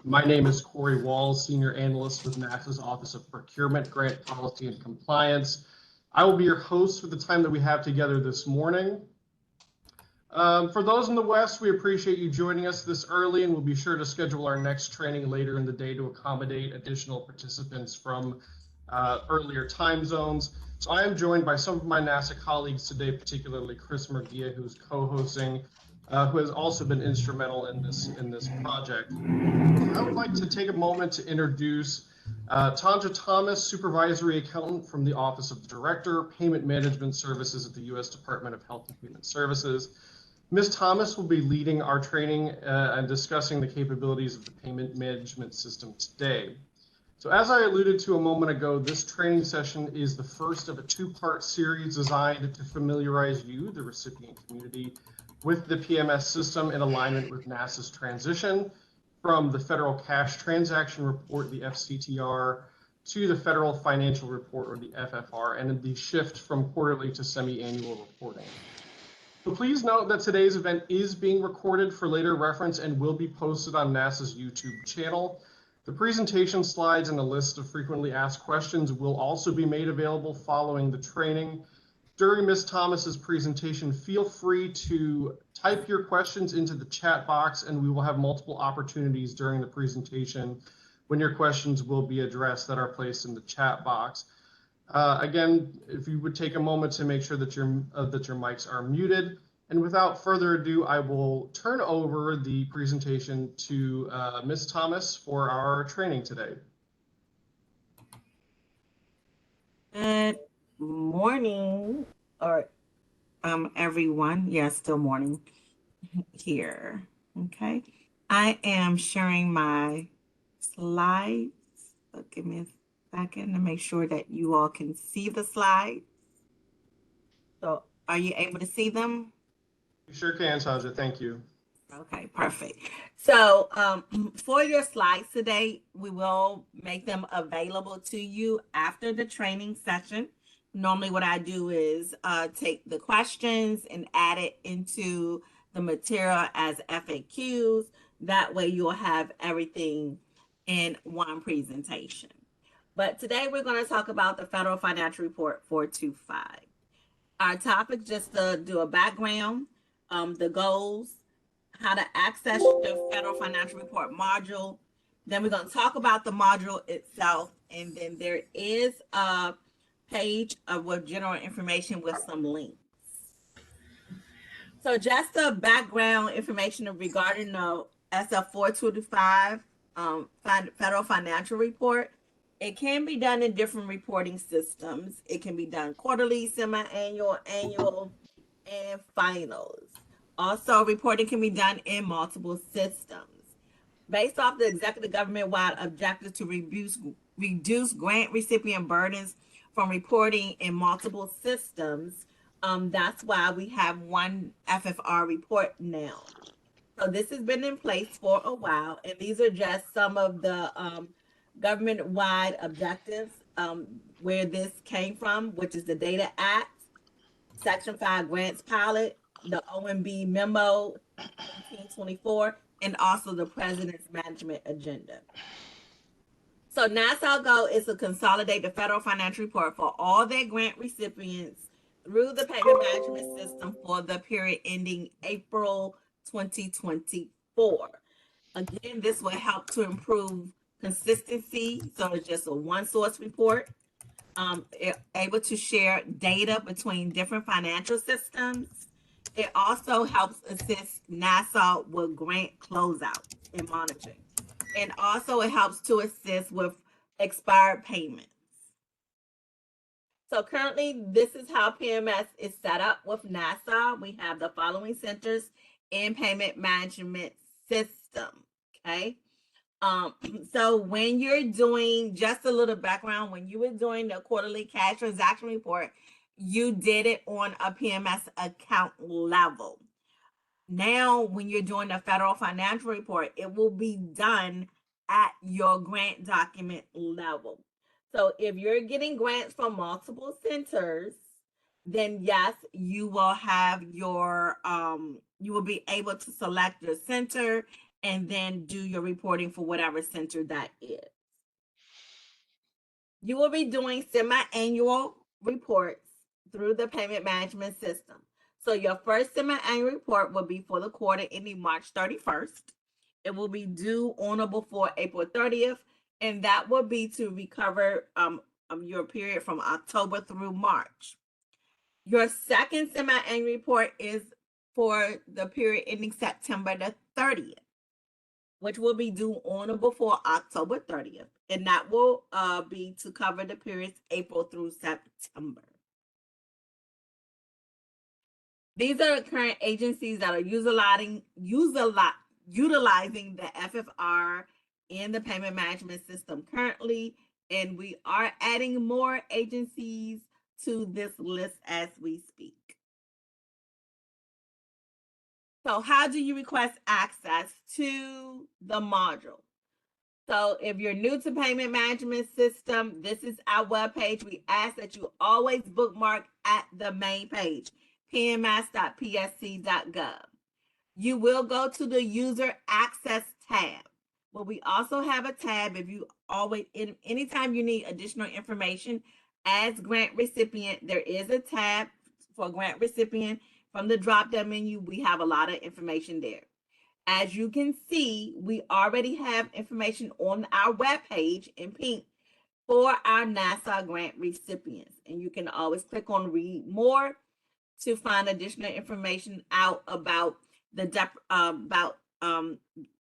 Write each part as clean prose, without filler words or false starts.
My name is Corey Walls, Senior Analyst with NASA's Office of Procurement, Grant Policy, and Compliance. I will be your host for the time that we have together this morning. For those in the West, we appreciate you joining us this early, and we'll be sure to schedule our next training later in the day to accommodate additional participants from earlier time zones. So I am joined by some of my NASA colleagues today, particularly Chris Murguia, who's co-hosting, who has also been instrumental in this project. I would like to take a moment to introduce Tanja Thomas, Supervisory Accountant from the Office of the Director, Payment Management Services at the U.S. Department of Health and Human Services. Ms. Thomas will be leading our training and discussing the capabilities of the payment management system today. So as I alluded to a moment ago, this training session is the first of a two-part series designed to familiarize you, the recipient community, with the PMS system in alignment with NASA's transition from the Federal Cash Transaction Report, the FCTR, to the Federal Financial Report, or the FFR, and the shift from quarterly to semi-annual reporting. So please note that today's event is being recorded for later reference and will be posted on NASA's YouTube channel. The presentation slides and a list of frequently asked questions will also be made available following the training. During Ms. Thomas's presentation, feel free to type your questions into the chat box, and we will have multiple opportunities during the presentation when your questions will be addressed that are placed in the chat box. Again, if you would take a moment to make sure that your mics are muted. And without further ado, I will turn over the presentation to Ms. Thomas for our training today. Good morning, or everyone. Yes, still morning here. Okay, I am sharing my slides. So give me a second to make sure that you all can see the slides. So are you able to see them? You sure can, Tanja. Thank you. Okay, perfect. So for your slides today, we will make them available to you after the training session. Normally what I do is take the questions and add it into the material as FAQs. That way you'll have everything in one presentation. But today we're going to talk about the Federal Financial Report 425. Our topic, just to do a background, the goals, how to access the Federal Financial Report module. Then we're going to talk about the module itself. And then there is a page with general information with some links. So just the background information regarding the SF 425 Federal Financial Report. It can be done in different reporting systems. It can be done quarterly, semi-annual, annual, and finals. Also, reporting can be done in multiple systems. Based off the executive government-wide objective to reduce grant recipient burdens from reporting in multiple systems, that's why we have one FFR report now. So this has been in place for a while, and these are just some of the government-wide objectives where this came from, which is the Data Act, Section 5 Grants Pilot, the OMB Memo 1824, and also the President's Management Agenda. So NASA's goal is to consolidate the Federal Financial Report for all their grant recipients through the payment management system for the period ending April 2024. Again, this will help to improve consistency, so it's just a one source report, able to share data between different financial systems. It also helps assist NASA with grant closeout and monitoring. And also it helps to assist with expired payments. So currently, this is how PMS is set up with NASA. We have the following centers in payment management system, okay? So when you're doing, just a little background, when you were doing the quarterly cash transaction report, you did it on a PMS account level. Now, when you're doing the Federal Financial Report, it will be done at your grant document level. So if you're getting grants from multiple centers, then yes, you will have your, you will be able to select your center and then do your reporting for whatever center that is. You will be doing semi-annual reports through the payment management system. So your first semi-annual report will be for the quarter ending March 31st. It will be due on or before April 30th, and that will be to recover your period from October through March. Your second semi-annual report is for the period ending September the 30th, which will be due on or before October 30th. And that will be to cover the periods April through September. These are the current agencies that are utilizing the FFR in the payment management system currently. And we are adding more agencies to this list as we speak. So how do you request access to the module? So if you're new to payment management system, this is our webpage. We ask that you always bookmark at the main page, pms.psc.gov. You will go to the user access tab. But we also have a tab if you always, anytime you need additional information as grant recipient, there is a tab for grant recipient. From the drop-down menu, we have a lot of information there. As you can see, we already have information on our webpage in pink for our NASA grant recipients. And you can always click on read more to find additional information out about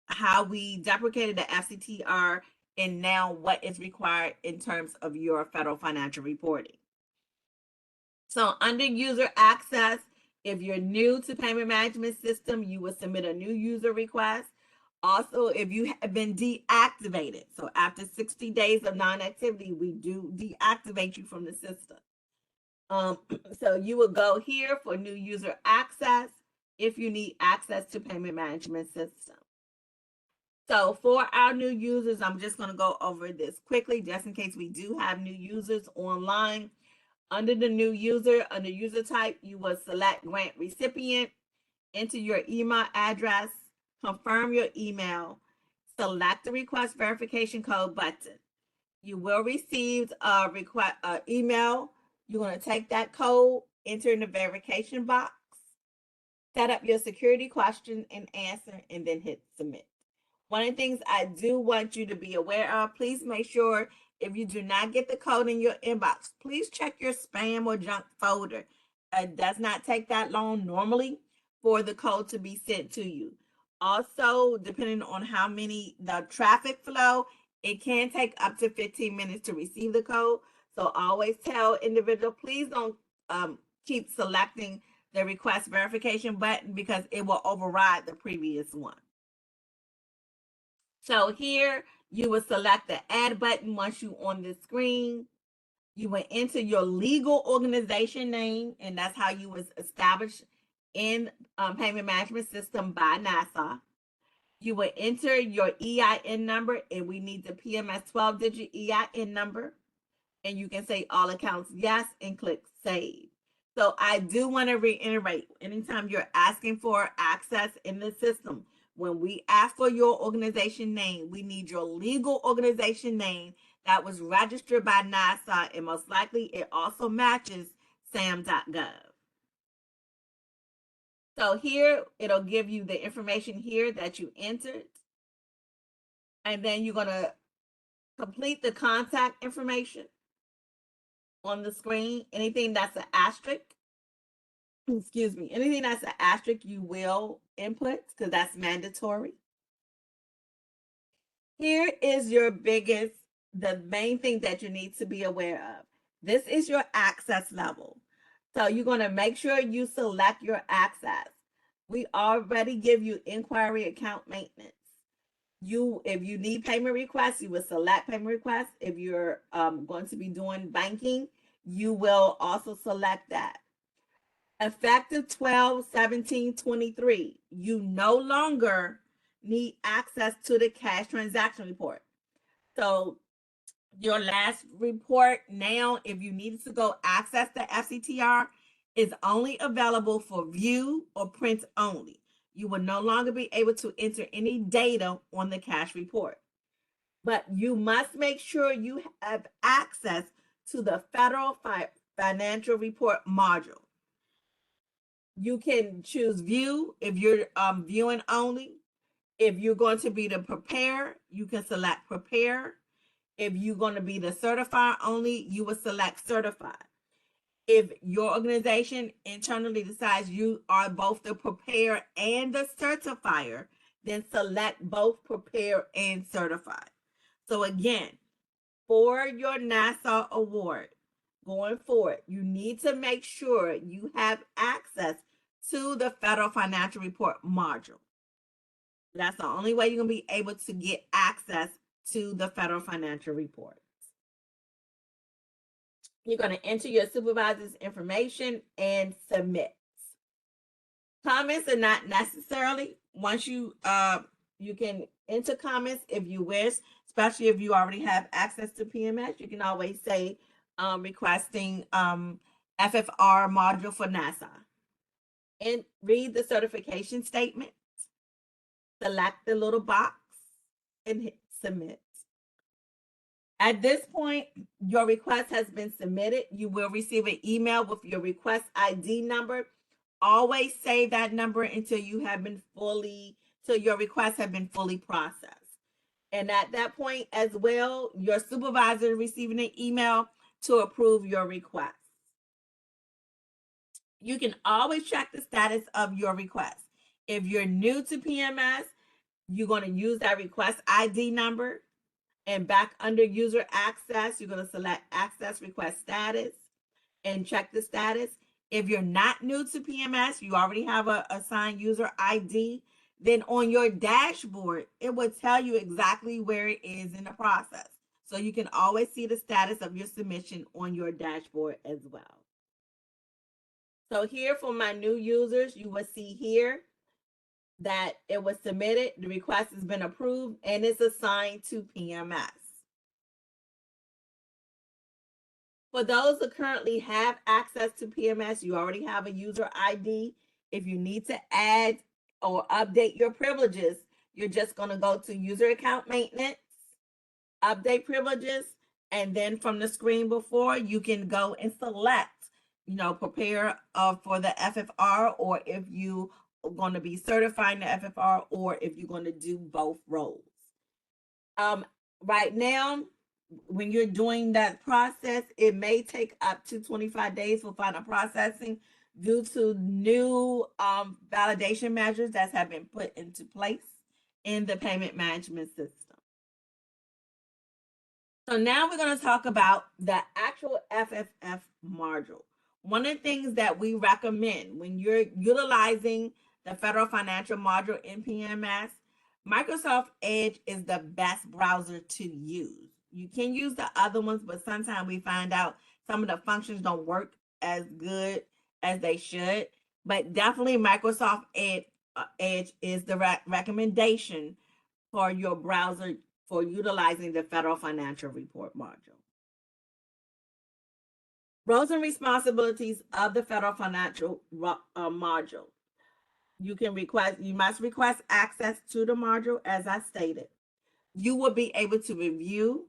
how we deprecated the FCTR and now what is required in terms of your federal financial reporting. So under user access, if you're new to payment management system, you will submit a new user request. Also, if you have been deactivated, so after 60 days of non-activity, we do deactivate you from the system. So you will go here for new user access if you need access to payment management system. So for our new users, I'm just going to go over this quickly just in case we do have new users online. Under the new user, under user type, you will select grant recipient, enter your email address, confirm your email, select the request verification code button. You will receive a request email. You're going to take that code, enter in the verification box, set up your security question and answer, and then hit submit. One of the things I do want you to be aware of, please make sure if you do not get the code in your inbox, please check your spam or junk folder. It does not take that long normally for the code to be sent to you. Also, depending on how many the traffic flow, it can take up to 15 minutes to receive the code. So always tell individual, please don't keep selecting the request verification button because it will override the previous one. So here you will select the add button once you're on the screen. You will enter your legal organization name, and that's how you was established in payment management system by NASA. You will enter your EIN number, and we need the PMS 12-digit EIN number. And you can say all accounts yes and click save. So I do want to reiterate, anytime you're asking for access in the system, when we ask for your organization name, we need your legal organization name that was registered by NASA, and most likely it also matches sam.gov. So here, it'll give you the information here that you entered. And then you're going to complete the contact information on the screen. Anything that's an asterisk, excuse me, anything that's an asterisk, you will input because that's mandatory. Here is your the main thing that you need to be aware of. This is your access level. So you're going to make sure you select your access. We already give you inquiry account maintenance. If you need payment requests, you will select payment requests. If you're going to be doing banking, you will also select that. Effective 12/17/23, you no longer need access to the cash transaction report. So your last report now, if you needed to go access the FCTR, is only available for view or print only. You will no longer be able to enter any data on the cash report. But you must make sure you have access to the federal financial report module. You can choose view if you're viewing only. If you're going to be the prepare, you can select prepare. If you're going to be the certifier only, you will select certified. If your organization internally decides you are both the prepare and the certifier, then select both prepare and certified. So again, for your NASA award going forward, you need to make sure you have access to the federal financial report module. That's the only way you're going to be able to get access to the federal financial reports. You're going to enter your supervisor's information and submit. Comments are not necessarily. Once you can enter comments if you wish, especially if you already have access to PMS. You can always say requesting FFR module for NASA. And read the certification statement. Select the little box and hit submit. At this point, your request has been submitted. You will receive an email with your request ID number. Always save that number until you have been till your requests have been fully processed. And at that point as well, your supervisor is receiving an email to approve your request. You can always check the status of your request. If you're new to PMS, you're going to use that request ID number. And back under user access, you're going to select access request status and check the status. If you're not new to PMS, you already have a assigned user ID, then on your dashboard, it will tell you exactly where it is in the process. So you can always see the status of your submission on your dashboard as well. So here for my new users, you will see here that it was submitted, the request has been approved, and it's assigned to PMS. For those that currently have access to PMS, you already have a user ID. If you need to add or update your privileges, you're just going to go to user account maintenance, update privileges, and then from the screen before, you can go and select, prepare for the FFR, or if you going to be certifying the FFR, or if you're going to do both roles. Right now, when you're doing that process, it may take up to 25 days for final processing due to new validation measures that have been put into place in the payment management system. So now we're going to talk about the actual FFF module. One of the things that we recommend when you're utilizing the federal financial module in PMS, Microsoft Edge is the best browser to use. You can use the other ones, but sometimes we find out some of the functions don't work as good as they should. But definitely Microsoft Edge is the recommendation for your browser for utilizing the federal financial report module. Roles and responsibilities of the federal financial module. You must request access to the module, as I stated. You will be able to review,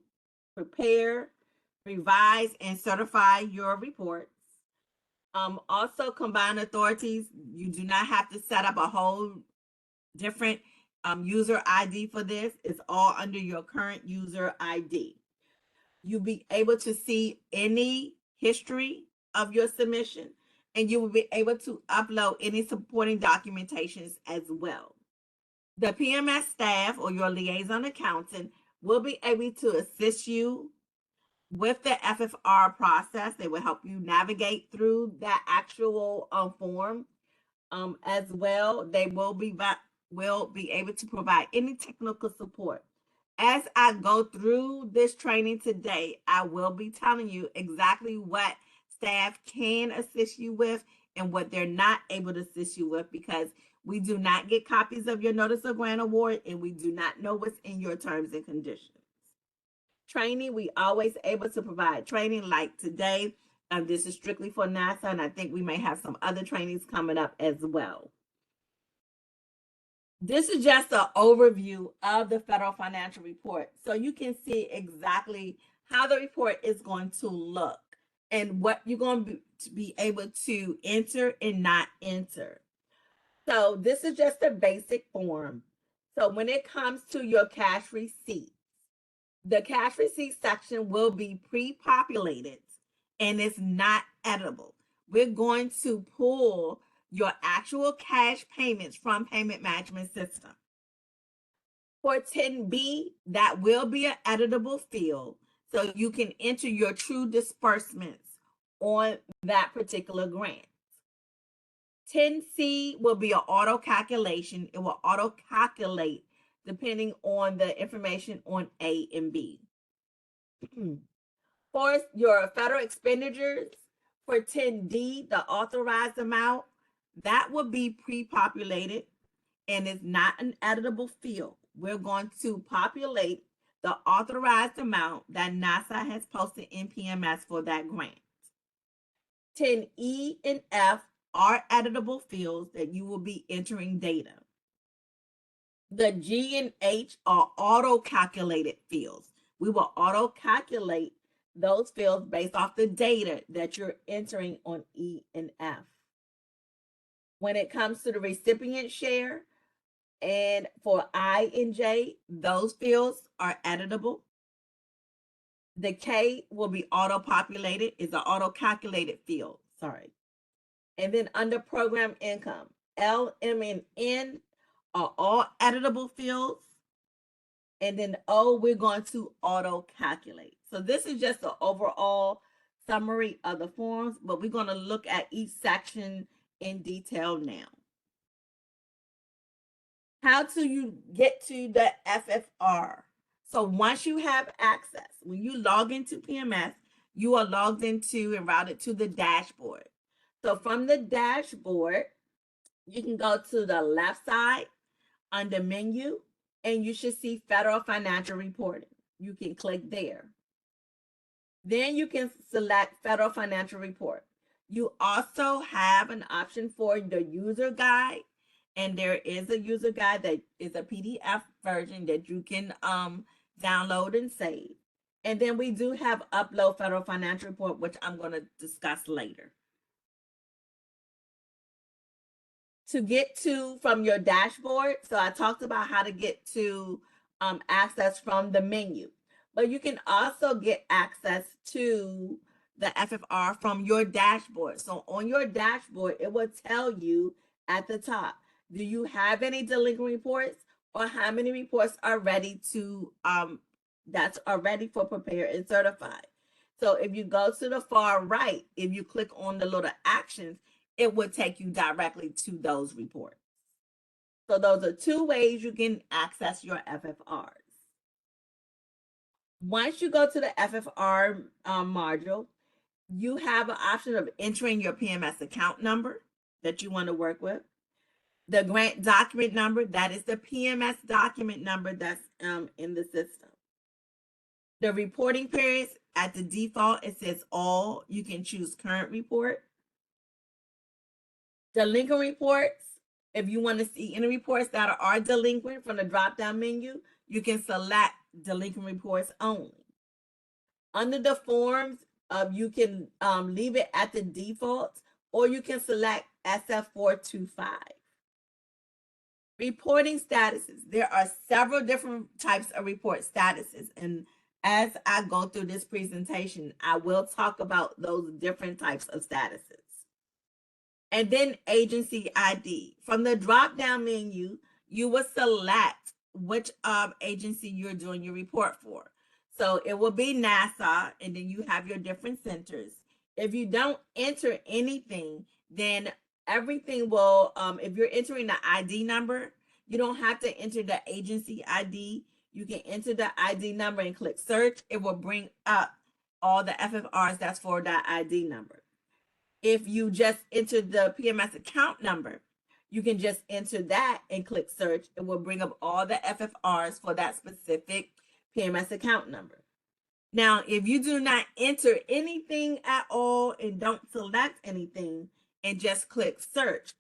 prepare, revise, and certify your reports. Also, combined authorities, you do not have to set up a whole different user ID for this. It's all under your current user ID. You'll be able to see any history of your submission, and you will be able to upload any supporting documentations as well. The PMS staff or your liaison accountant will be able to assist you with the FFR process. They will help you navigate through that actual form as well. They will be able to provide any technical support. As I go through this training today, I will be telling you exactly what staff can assist you with and what they're not able to assist you with, because we do not get copies of your notice of grant award and we do not know what's in your terms and conditions. Training, we always able to provide training like today. This is strictly for NASA, and I think we may have some other trainings coming up as well. This is just an overview of the federal financial report. So you can see exactly how the report is going to look and what you're going to be able to enter and not enter. So this is just a basic form. So when it comes to your cash receipts, the cash receipt section will be pre-populated and it's not editable. We're going to pull your actual cash payments from Payment Management System. For 10B, that will be an editable field, so you can enter your true disbursements on that particular grant. 10C will be an auto calculation. It will auto calculate depending on the information on A and B. For your federal expenditures, for 10D, the authorized amount, that will be pre-populated and is not an editable field. We're going to populate the authorized amount that NASA has posted in PMS for that grant. 10E and F are editable fields that you will be entering data. The G and H are auto-calculated fields. We will auto-calculate those fields based off the data that you're entering on E and F. When it comes to the recipient share, and for I and J, those fields are editable. The K will be auto-populated, is an auto-calculated field, sorry. And then under program income, L, M, and N are all editable fields. And then O, we're going to auto-calculate. So this is just an overall summary of the forms, but we're going to look at each section in detail now. How do you get to the FFR? So once you have access, when you log into PMS, you are logged into and routed to the dashboard. So from the dashboard, you can go to the left side under menu, and you should see federal financial reporting. You can click there. Then you can select federal financial report. You also have an option for the user guide, and there is a user guide that is a PDF version that you can download and save. And then we do have upload federal financial report, which I'm going to discuss later. To get to from your dashboard, so I talked about how to get to access from the menu, but you can also get access to the FFR from your dashboard. So on your dashboard, it will tell you at the top, do you have any delinquent reports, or how many reports are ready to that are ready for prepare and certify. So if you go to the far right, if you click on the little actions, it would take you directly to those reports. So those are two ways you can access your FFRs. Once you go to the FFR module, you have an option of entering your PMS account number that you want to work with. The grant document number, that is the PMS document number that's in the system. The reporting periods, at the default, it says all. You can choose current report. Delinquent reports, if you want to see any reports that are delinquent from the drop-down menu, you can select delinquent reports only. Under the forms, you can leave it at the default, or you can select SF425. Reporting statuses. There are several different types of report statuses, and as I go through this presentation, I will talk about those different types of statuses. And then agency ID. From the drop-down menu, you will select which agency you're doing your report for. So it will be NASA, and then you have your different centers. If you don't enter anything, then everything will, if you're entering the ID number, you don't have to enter the agency ID. You can enter the ID number and click search. It will bring up all the FFRs that's for that ID number. If you just enter the PMS account number, you can just enter that and click search. It will bring up all the FFRs for that specific PMS account number. Now, if you do not enter anything at all and don't select anything and just click search,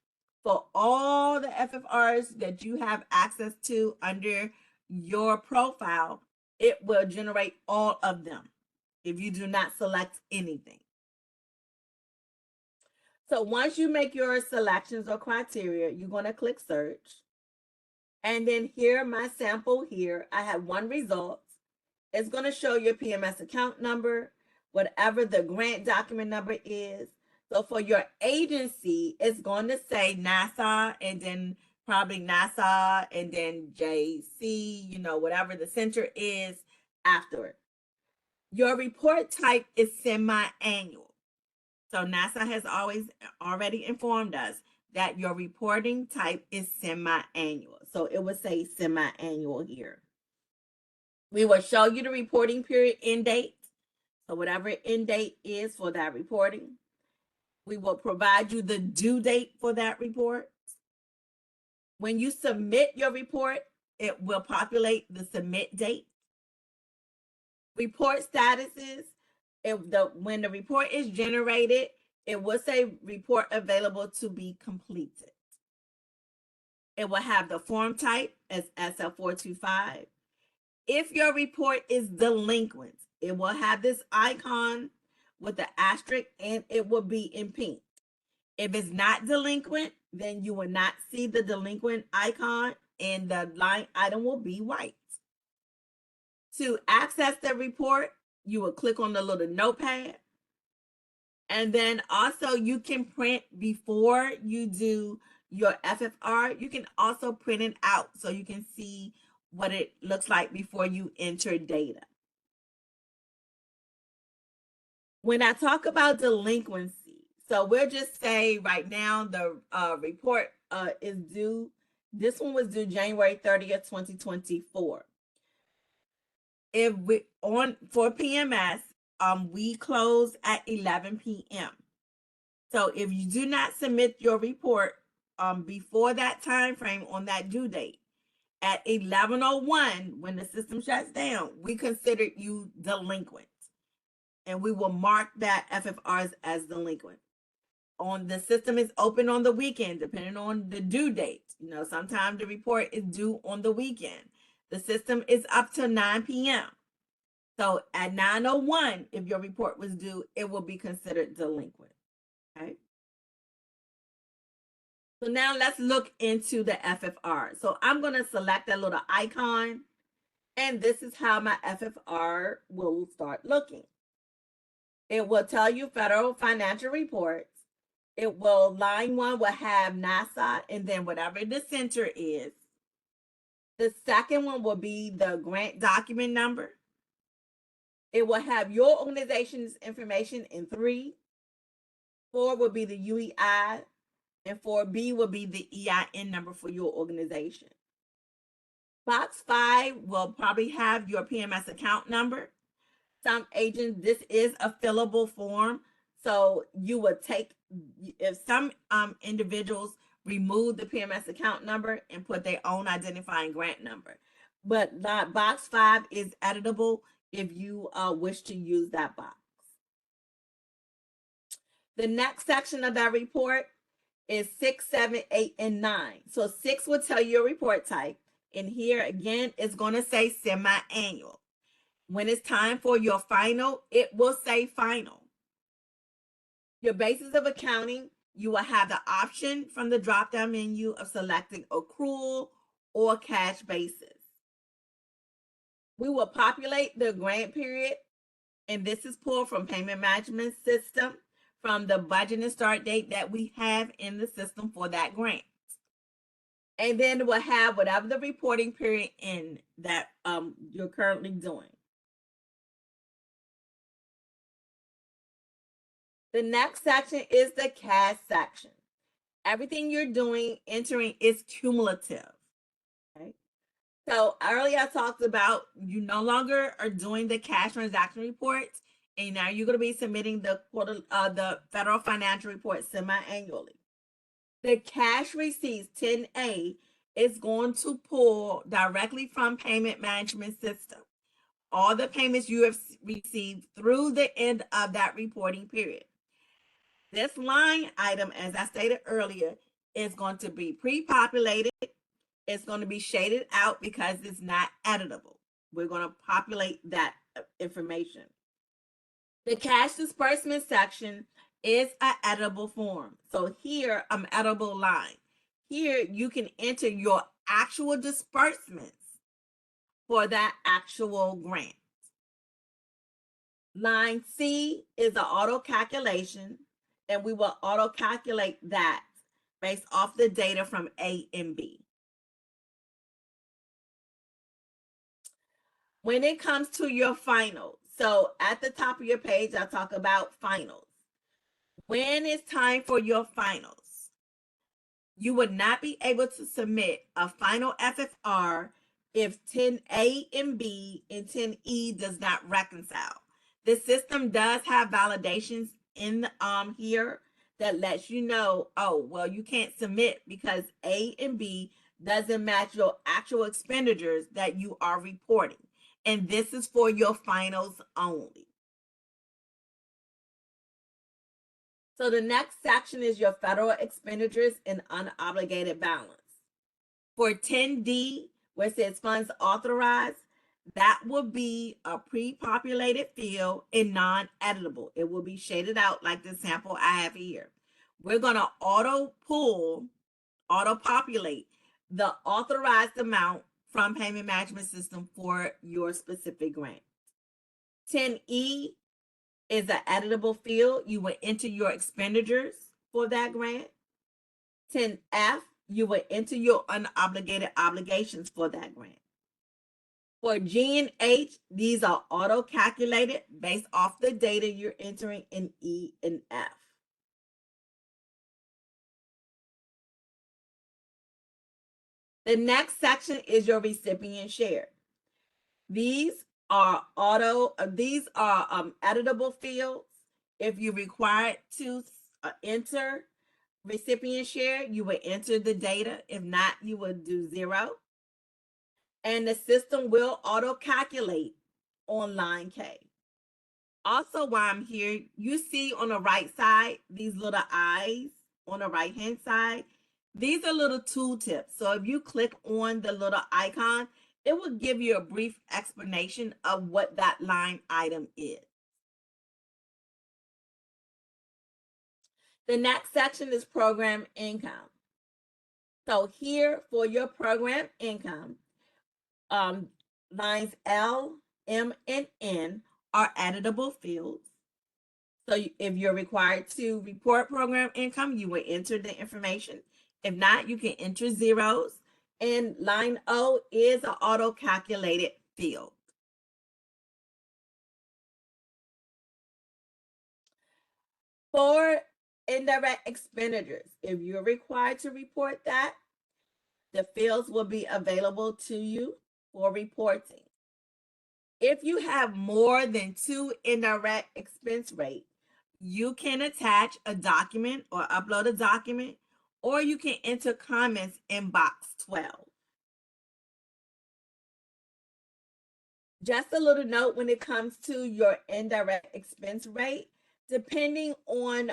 for all the FFRs that you have access to under your profile, it will generate all of them if you do not select anything. So once you make your selections or criteria, you're going to click search. And then here, my sample here, I have one result. It's going to show your PMS account number, whatever the grant document number is. So for your agency, it's going to say NASA and then probably NASA and then JC, whatever the center is after it. Your report type is semi-annual. So NASA has already informed us that your reporting type is semi-annual. So it would say semi-annual here. We will show you the reporting period end date. So whatever end date is for that reporting. We will provide you the due date for that report. When you submit your report, it will populate the submit date. Report statuses, when the report is generated, it will say report available to be completed. It will have the form type as SL425. If your report is delinquent, it will have this icon with the asterisk and it will be in pink. If it's not delinquent, then you will not see the delinquent icon and the line item will be white. To access the report, you will click on the little notepad. And then also you can print before you do your FFR. You can also print it out so you can see what it looks like before you enter data. When I talk about delinquency, so we'll just say right now the report is due. This one was due January 30th, 2024. If for PMS, we close at 11 p.m. So if you do not submit your report before that time frame on that due date, at 11:01, when the system shuts down, we consider you delinquent. And we will mark that FFRs as delinquent. The system is open on the weekend, depending on the due date. Sometimes the report is due on the weekend. The system is up to 9 p.m. So at 9:01, if your report was due, it will be considered delinquent. Okay. So now let's look into the FFR. So I'm going to select that little icon, and this is how my FFR will start looking. It will tell you federal financial reports. Line 1 will have NASA and then whatever the center is. The second one will be the grant document number. It will have your organization's information in 3. 4 will be the UEI, and 4B will be the EIN number for your organization. Box 5 will probably have your PMS account number. Some agents, this is a fillable form. So you would if some individuals remove the PMS account number and put their own identifying grant number. But box 5 is editable if you wish to use that box. The next section of that report is 6, 7, 8, and 9. So 6 will tell you your report type. And here again, it's going to say semi-annual. When it's time for your final, it will say final. Your basis of accounting, you will have the option from the drop-down menu of selecting accrual or cash basis. We will populate the grant period, and this is pulled from Payment Management System from the budget and start date that we have in the system for that grant. And then we'll have whatever the reporting period in that you're currently doing. The next section is the cash section. Everything you're doing, entering is cumulative. Okay. So earlier I talked about you no longer are doing the cash transaction reports, and now you're going to be submitting the federal financial report semi-annually. The cash receipts 10A is going to pull directly from Payment Management System. All the payments you have received through the end of that reporting period. This line item, as I stated earlier, It's going to be pre-populated. It's going to be shaded out because it's not editable. We're going to populate that information. The cash disbursement section is an editable form. So here, editable line. Here, you can enter your actual disbursements for that actual grant. Line C is the auto calculation, and we will auto calculate that based off the data from A and B. When it comes to your finals, so at the top of your page, I'll talk about finals. When it's time for your finals, you would not be able to submit a final FFR if 10A and B and 10E does not reconcile. The system does have validations in here that lets you know, oh, well, you can't submit because A and B doesn't match your actual expenditures that you are reporting. And this is for your finals only. So the next section is your federal expenditures and unobligated balance. For 10D, where it says funds authorized, that will be a pre-populated field and non-editable. It will be shaded out like the sample I have here. We're going to auto-populate the authorized amount from Payment Management System for your specific grant. 10E is an editable field. You will enter your expenditures for that grant. 10F, you will enter your unobligated obligations for that grant. For G and H, these are auto-calculated based off the data you're entering in E and F. The next section is your recipient share. These are editable fields. If you're required to enter recipient share, you will enter the data. If not, you will do 0. And the system will auto-calculate on line K. Also, while I'm here, you see on the right side, these little eyes on the right-hand side. These are little tooltips. So if you click on the little icon, it will give you a brief explanation of what that line item is. The next section is program income. So here for your program income, lines L, M, and N are editable fields. So if you're required to report program income, you will enter the information. If not, you can enter zeros. And line O is an auto-calculated field. For indirect expenditures, if you're required to report that, the fields will be available to you for reporting. If you have more than 2 indirect expense rates, you can attach a document or upload a document, or you can enter comments in box 12. Just a little note when it comes to your indirect expense rate, depending on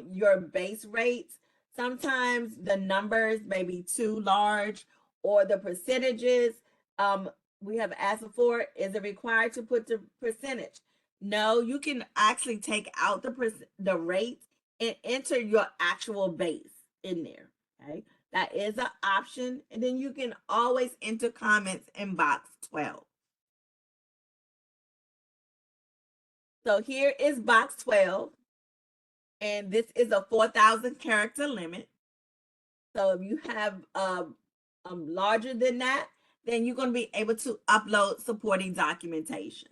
your base rates, sometimes the numbers may be too large or the percentages. We have asked before, is it required to put the percentage? No, you can actually take out the rate and enter your actual base in there. Okay, that is an option. And then you can always enter comments in box 12. So here is box 12, and this is a 4,000 character limit. So if you have larger than that, then you're going to be able to upload supporting documentation.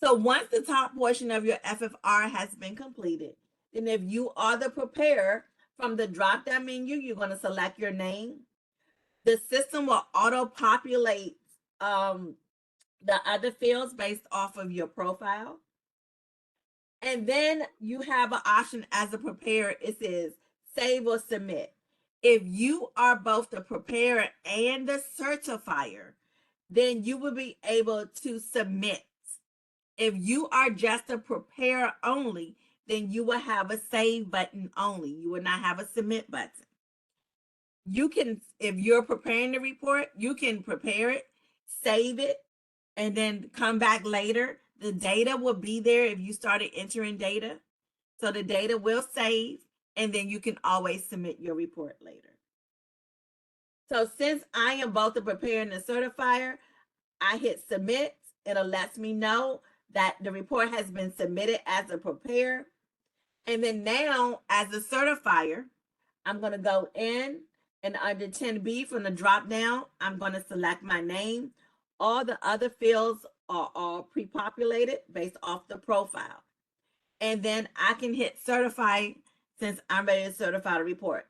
So once the top portion of your FFR has been completed, then if you are the preparer, from the drop-down menu, you're going to select your name. The system will auto-populate the other fields based off of your profile. And then you have an option as a preparer. It says save or submit. If you are both the preparer and the certifier, then you will be able to submit. If you are just a preparer only, then you will have a save button only. You will not have a submit button. You can, if you're preparing the report, you can prepare it, save it, and then come back later. The data will be there if you started entering data. So the data will save, and then you can always submit your report later. So since I am both the preparer and the certifier, I hit submit. It'll let me know that the report has been submitted as a preparer. And then now, as a certifier, I'm going to go in and under 10B from the drop down, I'm going to select my name. All the other fields are all pre-populated based off the profile. And then I can hit certify since I'm ready to certify the report.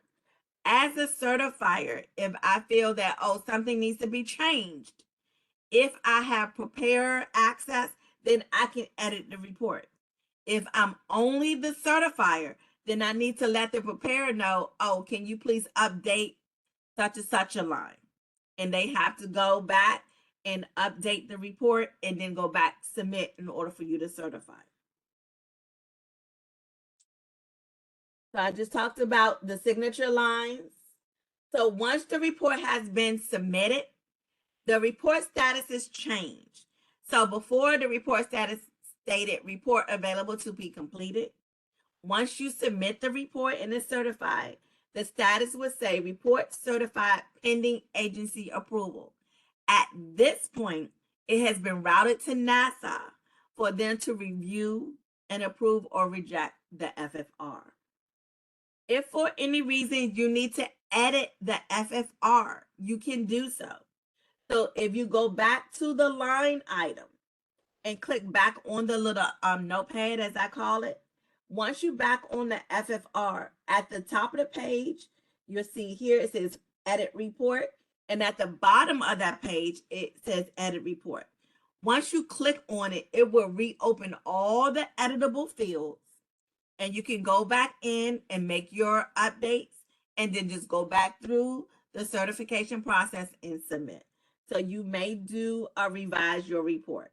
As a certifier, if I feel that, oh, something needs to be changed, if I have preparer access, then I can edit the report. If I'm only the certifier, then I need to let the preparer know, oh, can you please update such and such a line? And they have to go back and update the report and then go back submit in order for you to certify. So I just talked about the signature lines. So once the report has been submitted, the report status is changed. So before, the report status stated report available to be completed. Once you submit the report and it's certified, the status would say report certified pending agency approval. At this point, it has been routed to NASA for them to review and approve or reject the FFR. If for any reason you need to edit the FFR, you can do so. So if you go back to the line item and click back on the little notepad, as I call it, once you back on the FFR, at the top of the page, you'll see here it says edit report. And at the bottom of that page, it says edit report. Once you click on it, it will reopen all the editable fields. And you can go back in and make your updates and then just go back through the certification process and submit. So you may do or revise your reports.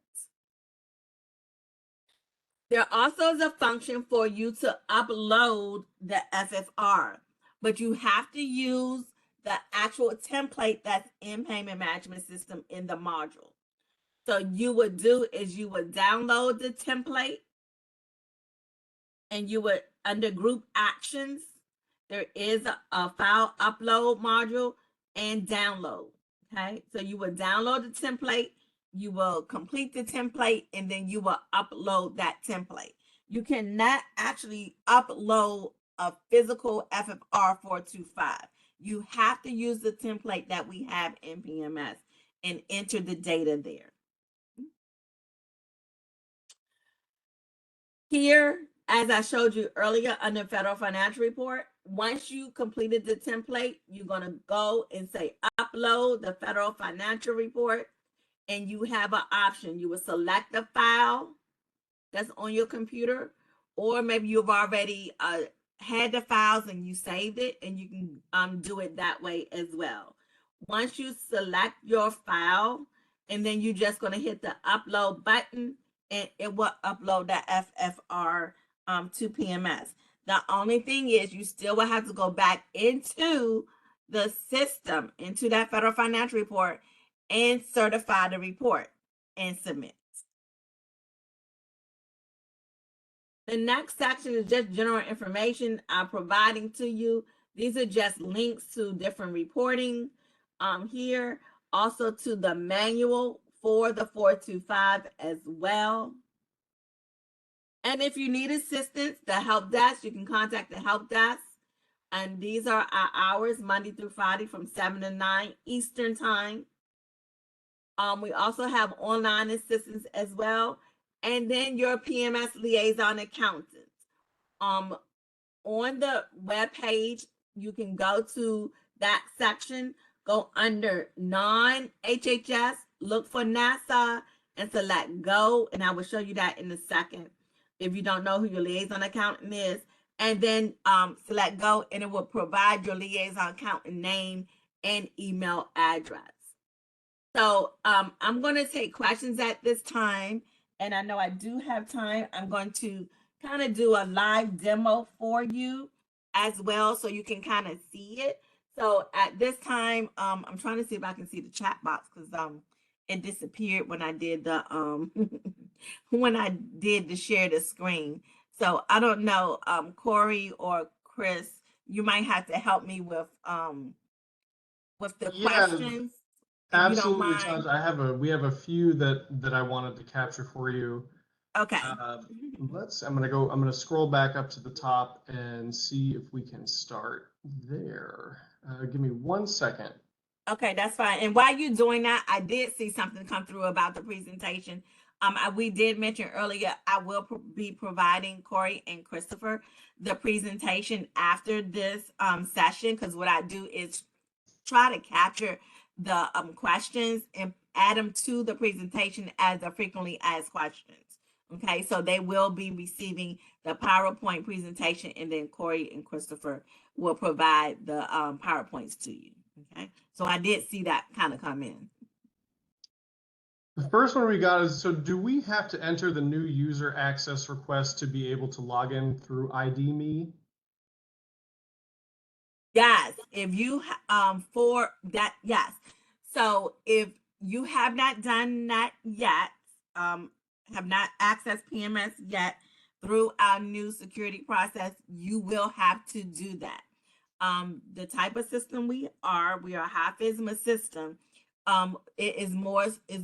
There also is a function for you to upload the FFR, but you have to use the actual template that's in Payment Management System in the module. So you would do is you would download the template, and you would, under group actions, there is a file upload module and download. Okay, so you will download the template, you will complete the template, and then you will upload that template. You cannot actually upload a physical FFR 425. You have to use the template that we have in PMS and enter the data there. Here, as I showed you earlier under Federal Financial Report, once you completed the template, you're going to go and say upload the Federal Financial Report, and you have an option. You will select the file that's on your computer, or maybe you've already had the files and you saved it, and you can do it that way as well. Once you select your file, and then you're just going to hit the upload button, and it will upload that FFR to PMS. The only thing is you still will have to go back into the system, into that Federal Financial Report, and certify the report and submit. The next section is just general information I'm providing to you. These are just links to different reporting here, also to the manual for the 425 as well. And if you need assistance, the help desk, you can contact the help desk. And these are our hours, Monday through Friday from 7 to 9 Eastern time. We also have online assistance as well. And then your PMS liaison accountant. On the web page, you can go to that section, go under non-HHS, look for NASA, and select go. And I will show you that in a second if you don't know who your liaison accountant is. And then select go, and it will provide your liaison accountant name and email address. So I'm going to take questions at this time. And I know I do have time. I'm going to kind of do a live demo for you as well, so you can kind of see it. So at this time, I'm trying to see if I can see the chat box, because it disappeared when I did the when I did the share the screen. So I don't know, Corey or Chris, you might have to help me with the Yeah, questions, if you don't absolutely, mind. Taj. We have a few that I wanted to capture for you. Okay. Uh, I'm gonna scroll back up to the top and see if we can start there. Give me 1 second. Okay, that's fine. And while you're doing that, I did see something come through about the presentation. We did mention earlier, I will be providing Corey and Christopher the presentation after this session, because what I do is try to capture the questions and add them to the presentation as the frequently asked questions. Okay, so they will be receiving the PowerPoint presentation, and then Corey and Christopher will provide the PowerPoints to you. Okay, so I did see that kind of come in. The first one we got is, so do we have to enter the new user access request to be able to log in through ID.me? Yes, if you for that, yes. So if you have not done that yet, have not accessed PMS yet through our new security process, you will have to do that. The type of system we are a high FISMA system. It is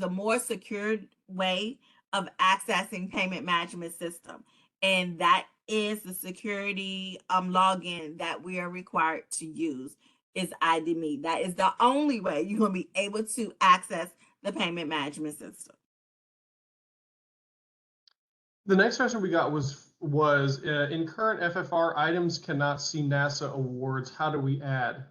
a more secured way of accessing payment management system, and that is the security login that we are required to use is ID.me. That is the only way you're going to be able to access the payment management system. The next question we got was in current FFR, items cannot see NASA awards. How do we add?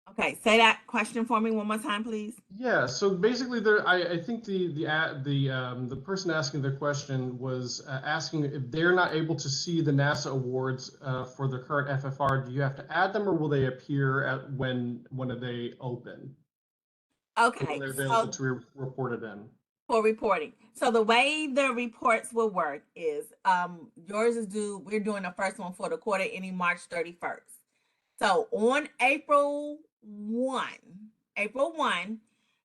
Okay, say that question for me one more time, please. Yeah, so basically, I think the person asking the question was asking if they're not able to see the NASA awards for the current FFR. Do you have to add them, or will they appear when they open? Okay, When they're available to report it in. For reporting. So the way the reports will work is yours is due. We're doing the first one for the quarter ending March 31st. So on April 1,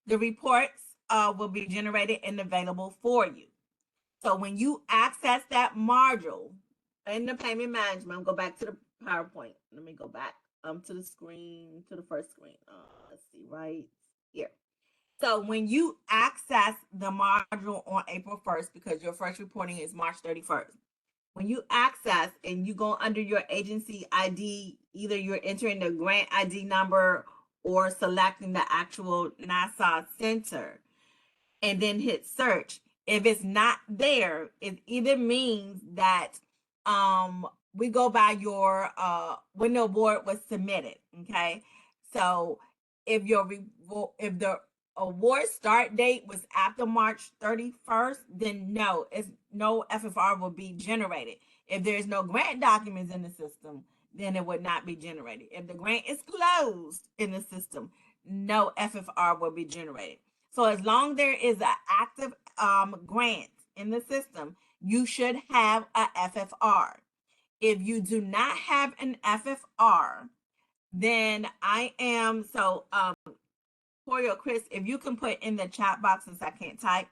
the reports will be generated and available for you. So when you access that module in the payment management, go back to the PowerPoint. Let me go back to the screen, to the first screen. Let's see, right here. So when you access the module on April 1st, because your first reporting is March 31st, when you access and you go under your agency ID, either you're entering the grant ID number or selecting the actual NASA center and then hit search. If it's not there, it either means that we go by your when the award was submitted. Okay, so if the award start date was after March 31st, then no FFR will be generated. If there's no grant documents in the system, then it would not be generated. If the grant is closed in the system, no FFR will be generated. So as long as there is an active grant in the system, you should have a FFR. If you do not have an FFR, then I am Corey or Chris, if you can put in the chat box, since I can't type,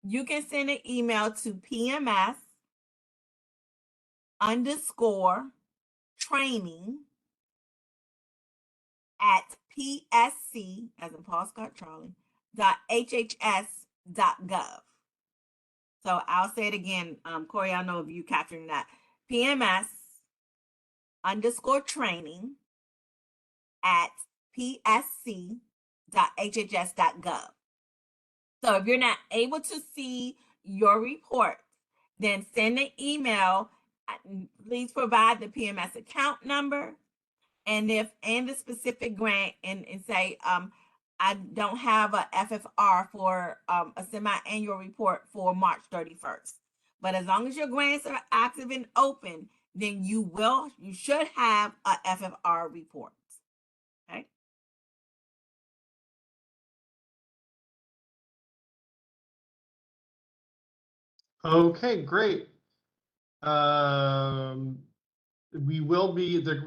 you can send an email to PMS_training@PSC, as in Paul Scott Charlie, .hhs.gov. So I'll say it again, Corey, I know if you capturing that. PMS_training@PSC.hhs.gov. So if you're not able to see your report, then send an email. Please provide the PMS account number and the specific grant, and say I don't have a FFR for a semi-annual report for March 31st. But as long as your grants are active and open, then you should have a FFR report. Okay. Okay, great. We will be, there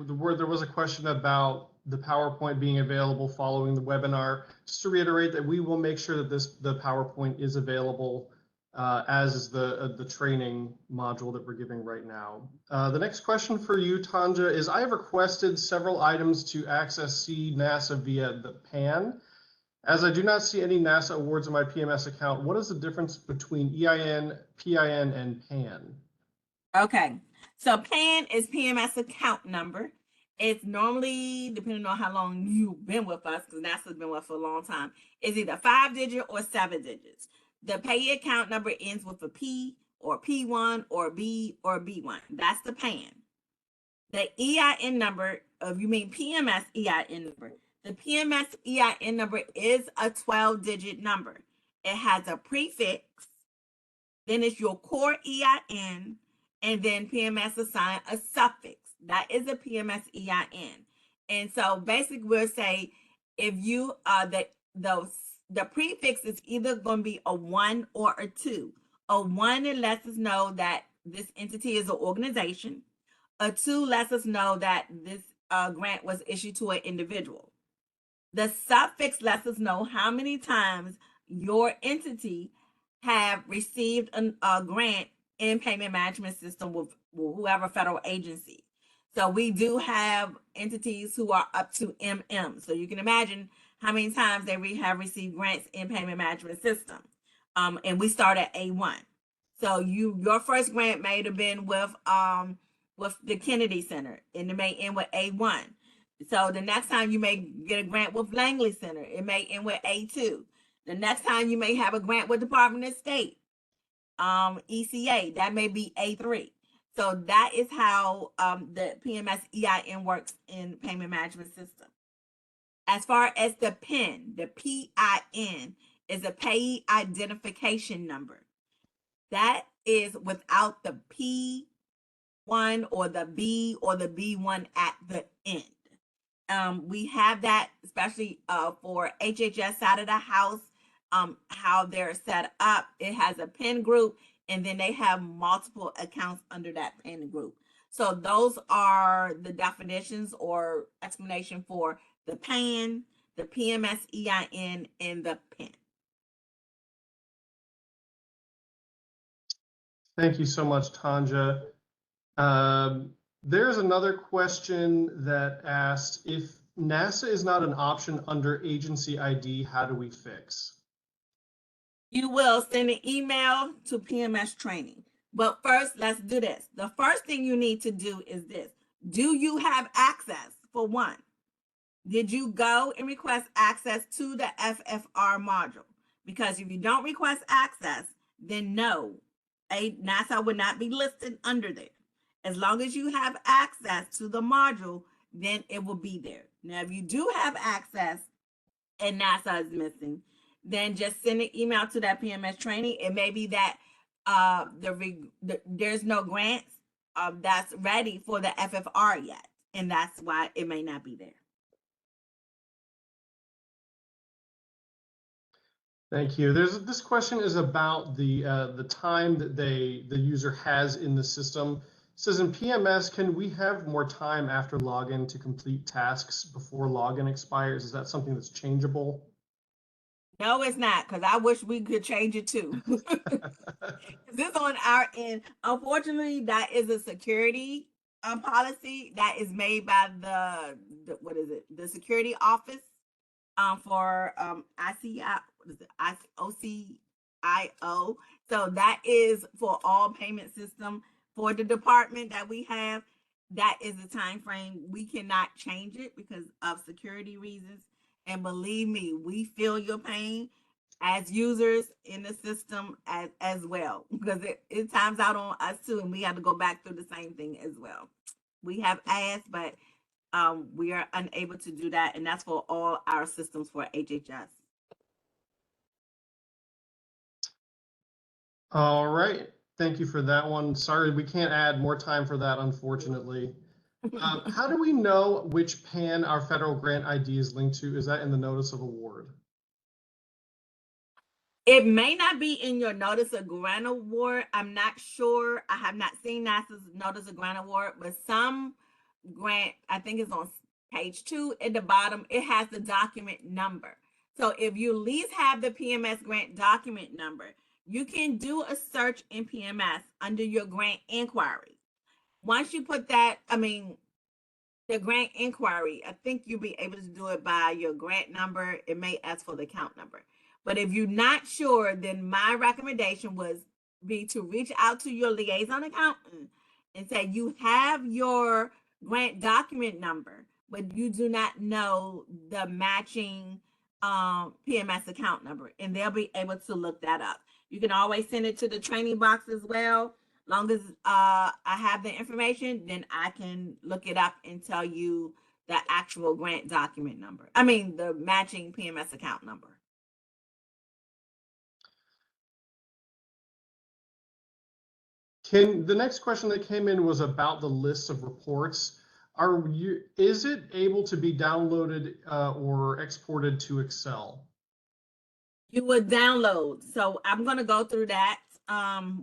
was a question about the PowerPoint being available following the webinar. Just to reiterate that we will make sure that the PowerPoint is available, as is the training module that we're giving right now. The next question for you, Tanja, is I have requested several items to access NASA via the PAN. As I do not see any NASA awards in my PMS account, what is the difference between EIN, PIN, and PAN? Okay, so PAN is PMS account number. It's normally, depending on how long you've been with us, because NASA's been with us for a long time, is either 5-digit or 7 digits. The payee account number ends with a P or P1 or B or B1. That's the PAN. The EIN number, if you mean PMS EIN number, the PMS EIN number is a 12-digit number. It has a prefix, then it's your core EIN, and then PMS assign a suffix. That is a PMS EIN. And so basically we'll say if you the prefix is either going to be a 1 or a 2. A 1, it lets us know that this entity is an organization. A 2 lets us know that this grant was issued to an individual. The suffix lets us know how many times your entity have received a grant in payment management system with whoever federal agency. So we do have entities who are up to MM. So you can imagine how many times they have received grants in payment management system. And we start at A1. So your first grant may have been with the Kennedy Center, and it may end with A1. So the next time you may get a grant with Langley Center, it may end with A2. The next time you may have a grant with Department of State, ECA, that may be A3. So that is how the PMS EIN works in payment management system. As far as the PIN, the PIN is a payee identification number. That is without the P1 or the B or the B1 at the end. We have that especially for HHS side of the house, how they're set up. It has a PIN group, and then they have multiple accounts under that PIN group. So those are the definitions or explanation for the PAN, the PMS EIN, and the PIN. Thank you so much, Tanja. There's another question that asked, if NASA is not an option under agency ID, how do we fix? You will send an email to PMS training. But first, let's do this. The first thing you need to do is this. Do you have access, for one? Did you go and request access to the FFR module? Because if you don't request access, then no, NASA would not be listed under there. As long as you have access to the module, then it will be there. Now, if you do have access and NASA is missing, then just send an email to that PMS training. It may be that there's no grants that's ready for the FFR yet, and that's why it may not be there. Thank you. This question is about the time that the user has in the system. It says in PMS, can we have more time after login to complete tasks before login expires? Is that something that's changeable? No, it's not, because I wish we could change it too. This on our end. Unfortunately, that is a security policy that is made by the security office for ICI, OCIO. So that is for all payment system for the department that we have. That is the time frame. We cannot change it because of security reasons. And believe me, we feel your pain as users in the system as well, because it times out on us too, and we have to go back through the same thing as well. We have asked, but we are unable to do that, and that's for all our systems for HHS. All right. Thank you for that one. Sorry, we can't add more time for that, unfortunately. How do we know which PAN our federal grant ID is linked to? Is that in the notice of award? It may not be in your notice of grant award. I'm not sure. I have not seen NASA's notice of grant award, but some grant, I think it's on page 2 at the bottom, it has the document number. So if you at least have the PMS grant document number, you can do a search in PMS under your grant inquiry. Once you put that, the grant inquiry, I think you'll be able to do it by your grant number. It may ask for the account number. But if you're not sure, then my recommendation would be to reach out to your liaison accountant and say you have your grant document number, but you do not know the matching PMS account number, and they'll be able to look that up. You can always send it to the training box as well. Long as I have the information, then I can look it up and tell you the actual grant document number. The matching PMS account number. The next question that came in was about the list of reports. Is it able to be downloaded or exported to Excel? You would download. So I'm going to go through that.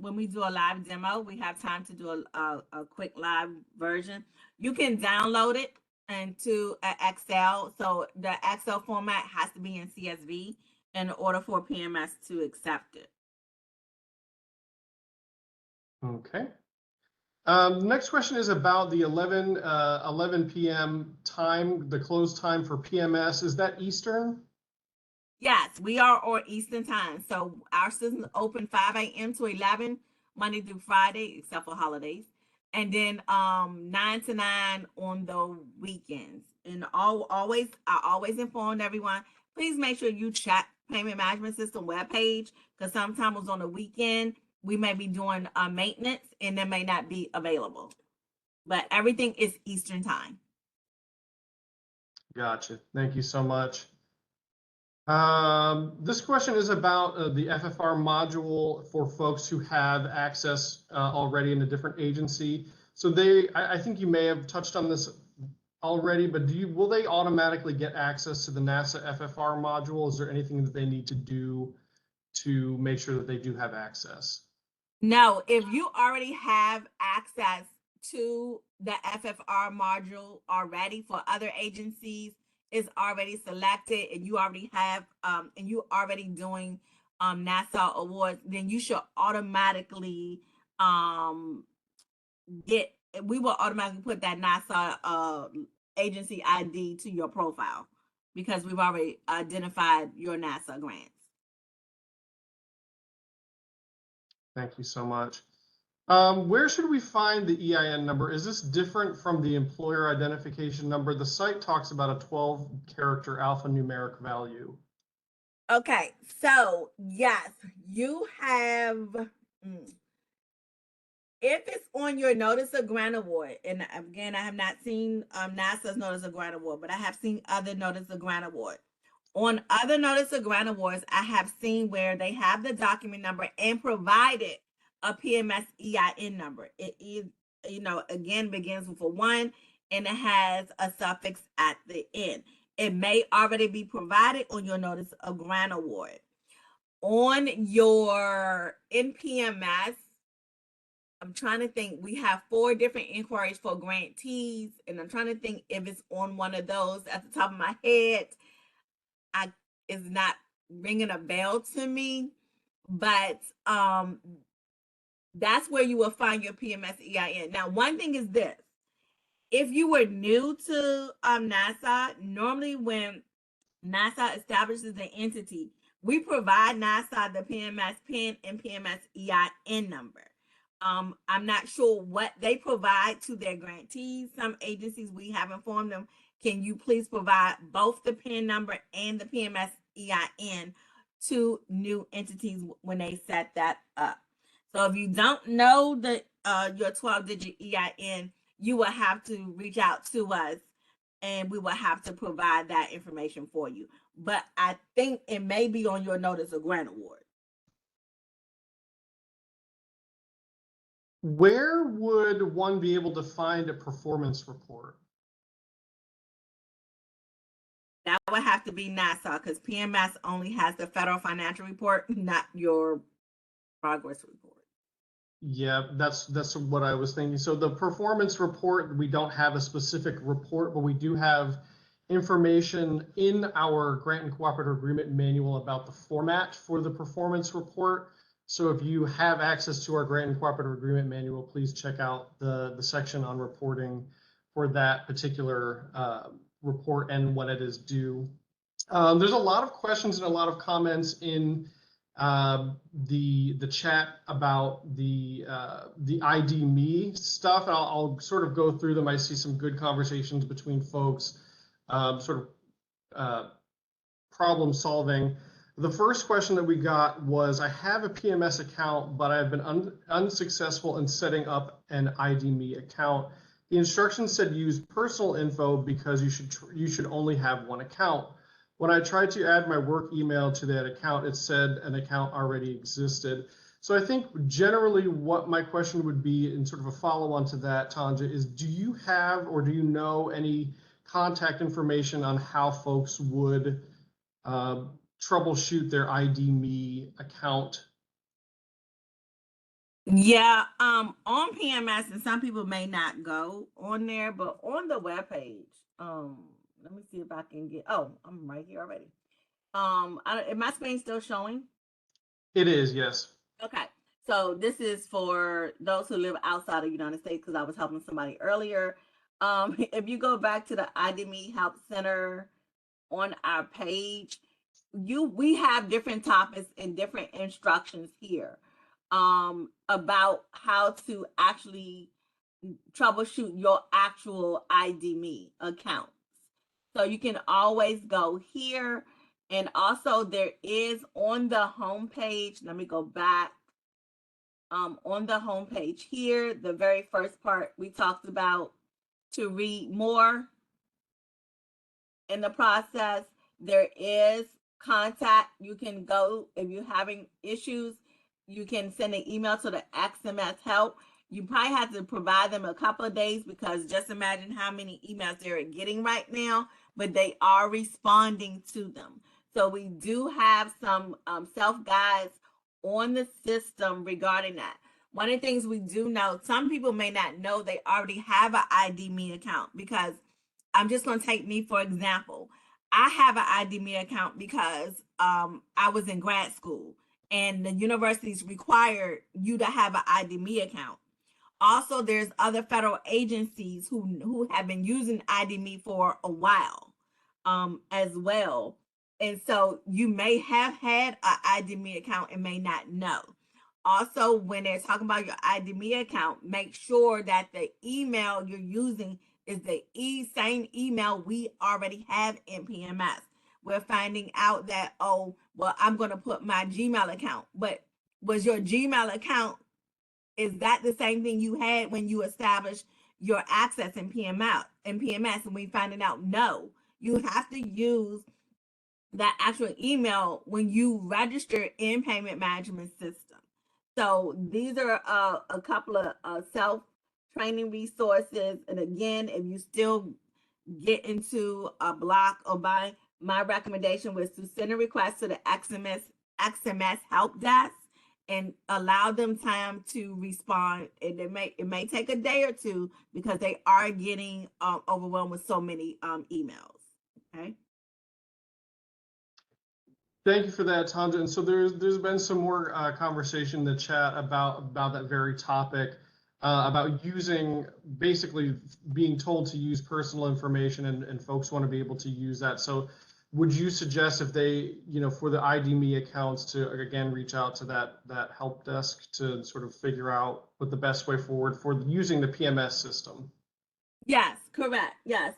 When we do a live demo, we have time to do a quick live version. You can download it into Excel. So the Excel format has to be in CSV in order for PMS to accept it. Okay. The next question is about the 11 p.m. time, the close time for PMS. Is that Eastern? Yes, we are on Eastern time. So our system is open 5 a.m. to 11, Monday through Friday, except for holidays. And then 9 to 9 on the weekends. And I always inform everyone, please make sure you check Payment Management System webpage, because sometimes on the weekend, we may be doing maintenance and it may not be available. But everything is Eastern time. Gotcha. Thank you so much. This question is about the FFR module for folks who have access already in a different agency. So I think you may have touched on this already, but will they automatically get access to the NASA FFR module? Is there anything that they need to do to make sure that they do have access? No, if you already have access to the FFR module already for other agencies, is already selected, and you already have and you already doing NASA awards, then you should automatically we will automatically put that NASA agency ID to your profile, because we've already identified your NASA grants. Thank you so much. Where should we find the EIN number? Is this different from the employer identification number? The site talks about a 12-character alphanumeric value. Okay, so yes, you have, if it's on your notice of grant award, and again, I have not seen NASA's notice of grant award, but I have seen other notice of grant award. On other notice of grant awards, I have seen where they have the document number and provided a PMS EIN number. It is, again, begins with a 1 and it has a suffix at the end. It may already be provided on your notice of grant award. On your NPMS, I'm trying to think, we have 4 different inquiries for grantees, and I'm trying to think if it's on one of those at the top of my head. It's not ringing a bell to me, but that's where you will find your PMS EIN. Now, one thing is this: if you were new to NASA, normally when NASA establishes an entity, we provide NASA the PMS PIN and PMS EIN number. I'm not sure what they provide to their grantees. Some agencies, we have informed them, can you please provide both the PIN number and the PMS EIN to new entities when they set that up? So if you don't know your 12-digit EIN, you will have to reach out to us and we will have to provide that information for you. But I think it may be on your notice of grant award. Where would one be able to find a performance report? That would have to be NASA because PMS only has the federal financial report, not your progress report. Yeah, that's what I was thinking. So the performance report, we don't have a specific report, but we do have information in our grant and cooperative agreement manual about the format for the performance report. So if you have access to our grant and cooperative agreement manual, please check out the section on reporting for that particular report and when it is due. There's a lot of questions and a lot of comments in the chat about the ID me stuff. I'll sort of go through them. I see some good conversations between folks, sort of problem solving. The first question that we got was, I have a PMS account, but I've been unsuccessful in setting up an ID me account. The instructions said use personal info because you should only have one account. When I tried to add my work email to that account, it said an account already existed. So I think generally what my question would be, and sort of a follow-on to that, Tanja, is do you have or do you know any contact information on how folks would troubleshoot their ID me account? Yeah, on PMS, and some people may not go on there, but on the webpage, let me see if I can get, oh, I'm right here already. Is my screen still showing? It is, yes. Okay, so this is for those who live outside of the United States, because I was helping somebody earlier. If you go back to the IDME Help Center on our page, we have different topics and different instructions here about how to actually troubleshoot your actual IDME accounts. So you can always go here. And also there is on the home page, let me go back. On the home page here, the very first part we talked about, to read more in the process, there is contact. You can go, if you're having issues, you can send an email to the XMS help. You probably have to provide them a couple of days because just imagine how many emails they're getting right now, but they are responding to them. So we do have some self-guides on the system regarding that. One of the things we do know, some people may not know they already have an IDMe account, because I'm just going to take me for example. I have an IDMe account because I was in grad school and the universities required you to have an IDMe account. Also, there's other federal agencies who have been using IDMe for a while as well. And so you may have had an IDMe account and may not know. Also, when they're talking about your IDMe account, make sure that the email you're using is the same email we already have in PMS. We're finding out that, oh, well, I'm going to put my Gmail account, but was your Gmail account, is that the same thing you had when you established your access in PMS? And we finding out, no, you have to use that actual email when you register in Payment Management System. So these are a couple of self-training resources. And again, if you still get into a block or by, my recommendation was to send a request to the XMS help desk and allow them time to respond. And it may take a day or two because they are getting overwhelmed with so many emails. Okay. Thank you for that, Tanja. And so there's been some more conversation in the chat about that very topic, about basically being told to use personal information, and folks want to be able to use that. So would you suggest if they, for the IDMe accounts, to again reach out to that help desk to sort of figure out what the best way forward for using the PMS system? Yes, correct. Yes,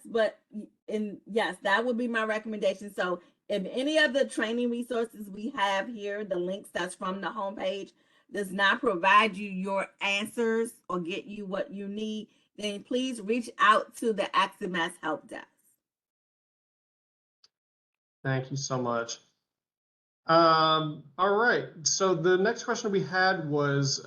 yes, that would be my recommendation. So if any of the training resources we have here, the links that's from the homepage, does not provide you your answers or get you what you need, then please reach out to the XMS help desk. Thank you so much. All right. So the next question we had was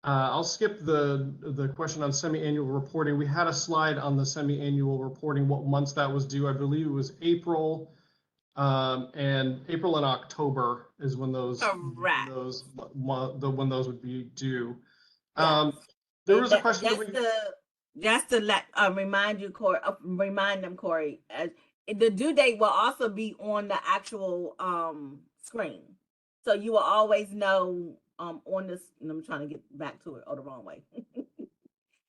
I'll skip the question on semi-annual reporting. We had a slide on the semi-annual reporting, what months that was due. I believe it was April, and April and October is when those Correct. when those would be due. Yes. There was a question just to let remind you, Corey, remind them, Corey, the due date will also be on the actual screen, so you will always know on this. And I'm trying to get back to it. Oh, the wrong way.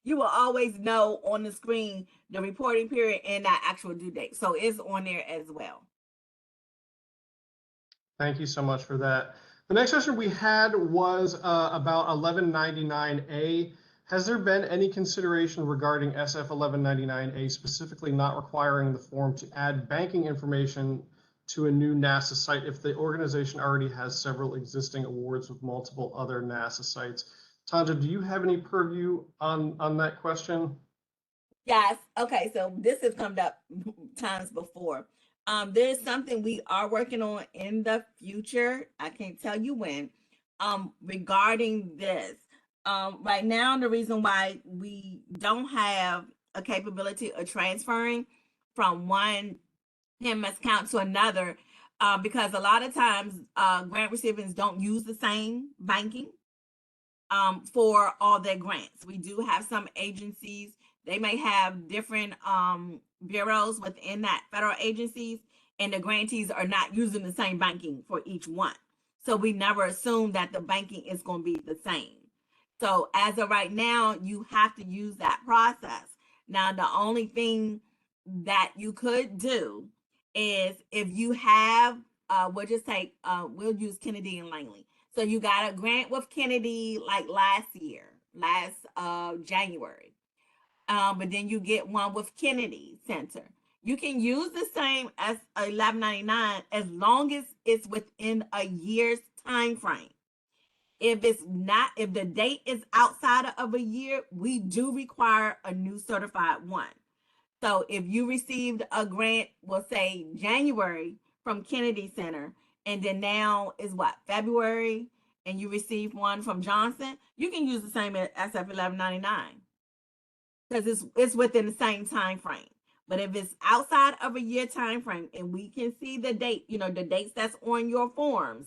You will always know on the screen the reporting period and that actual due date, so it's on there as well. Thank you so much for that. The next question we had was about 1199A. Has there been any consideration regarding SF 1199A specifically not requiring the form to add banking information to a new NASA site if the organization already has several existing awards with multiple other NASA sites? Tanja, do you have any purview on that question? Yes. Okay. So this has come up times before. There's something we are working on in the future. I can't tell you when. Regarding this, right now, the reason why we don't have a capability of transferring from one PMS account to another, because a lot of times grant recipients don't use the same banking for all their grants. We do have some agencies, they may have different bureaus within that federal agencies, and the grantees are not using the same banking for each one. So we never assume that the banking is going to be the same. So as of right now, you have to use that process. Now, the only thing that you could do is if you have, we'll just take, we'll use Kennedy and Langley. So you got a grant with Kennedy like last January. But then you get one with Kennedy Center. You can use the same as 1199 as long as it's within a year's time frame. If it's not, if the date is outside of a year, we do require a new certified one. So if you received a grant, we'll say January from Kennedy Center, and then now is what, February, and you received one from Johnson, you can use the same as SF 1199 because it's within the same time frame. But if it's outside of a year time frame and we can see the date, you know, the dates that's on your forms,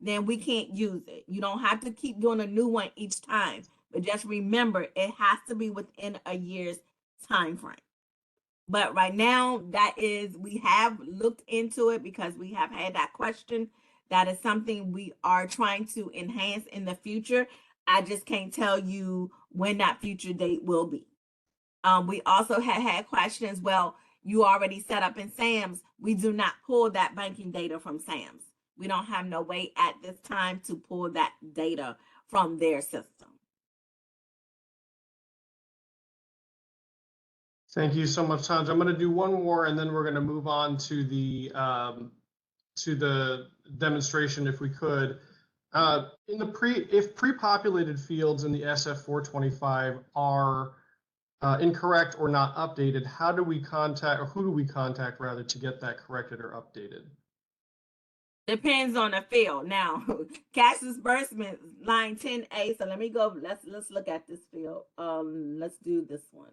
then we can't use it. You don't have to keep doing a new one each time, but just remember it has to be within a year's time frame. But right now, that is, we have looked into it because we have had that question. That is something we are trying to enhance in the future. I just can't tell you when that future date will be. We also had questions. Well, you already set up in SAMS. We do not pull that banking data from SAMS. We don't have no way at this time to pull that data from their system. Thank you so much, Tanja. I'm going to do one more, and then we're going to move on to the demonstration, if we could. If pre-populated fields in the SF425 are incorrect or not updated, how do we contact, or who do we contact rather, to get that corrected or updated? Depends on the field. Now, cash disbursement line 10A. So let me go. Let's look at this field. Let's do this one.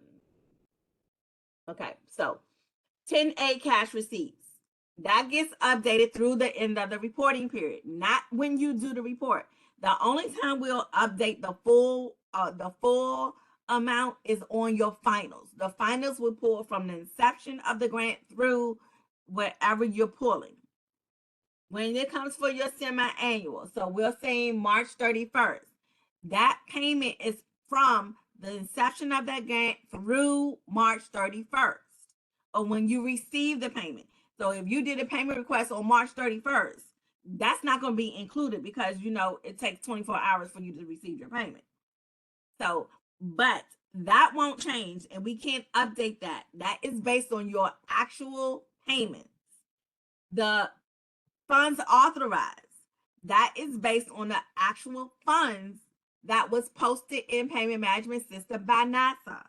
Okay, so 10A cash receipts. That gets updated through the end of the reporting period, not when you do the report. The only time we'll update the full amount is on your finals. The finals will pull from the inception of the grant through wherever you're pulling. When it comes for your semi-annual, so we're saying March 31st, that payment is from the inception of that grant through March 31st, or when you receive the payment. So if you did a payment request on March 31st, that's not going to be included because, you know, it takes 24 hours for you to receive your payment. So, but that won't change, and we can't update that. That is based on your actual payments. The funds authorized, that is based on the actual funds that was posted in Payment Management System by NASA.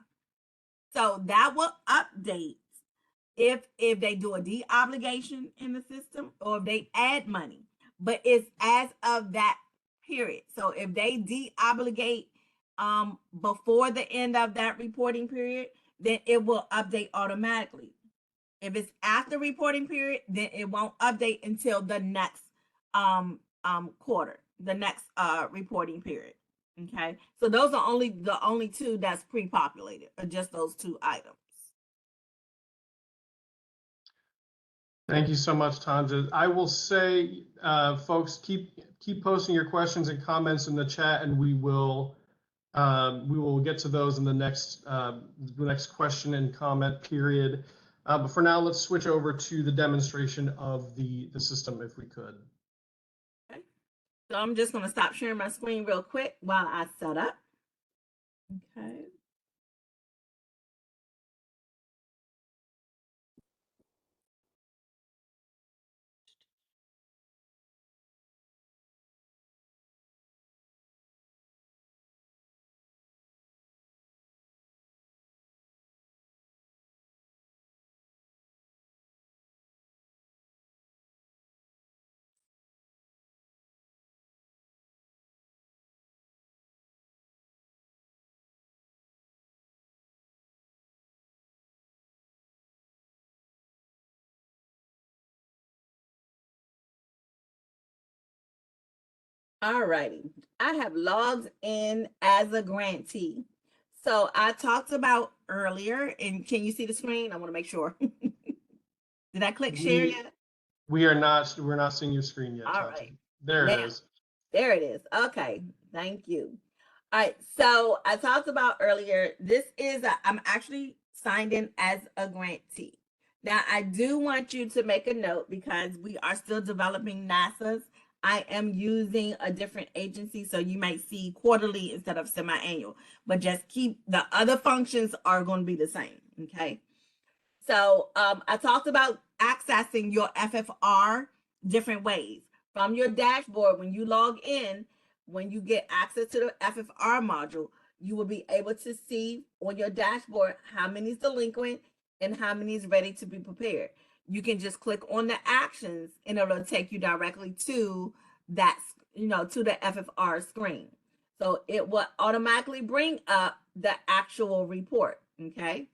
So that will update if they do a de-obligation in the system or if they add money, but it's as of that period. So if they de-obligate before the end of that reporting period, then it will update automatically. If it's after reporting period, then it won't update until the next quarter, the next reporting period. Okay, so those are the only two that's pre-populated, or just those two items. Thank you so much, Tanja. I will say, folks, keep posting your questions and comments in the chat, and we will get to those in the next question and comment period. But for now, let's switch over to the demonstration of the system, if we could. Okay, so I'm just going to stop sharing my screen real quick while I set up. Okay. All righty. I have logged in as a grantee. So I talked about earlier, and can you see the screen? I want to make sure. Did I click share yet? We're not seeing your screen yet, All Tanja. right. There Now, it is. There it is. Okay. Thank you. All right. So I talked about earlier, I'm actually signed in as a grantee. Now, I do want you to make a note, because we are still developing NASA's. I am using a different agency, so you might see quarterly instead of semi-annual, but just keep the other functions are going to be the same. Okay. So I talked about accessing your FFR different ways. From your dashboard, when you log in, when you get access to the FFR module, you will be able to see on your dashboard how many is delinquent and how many is ready to be prepared. You can just click on the actions and it'll take you directly to that, to the FFR screen. So it will automatically bring up the actual report. Okay.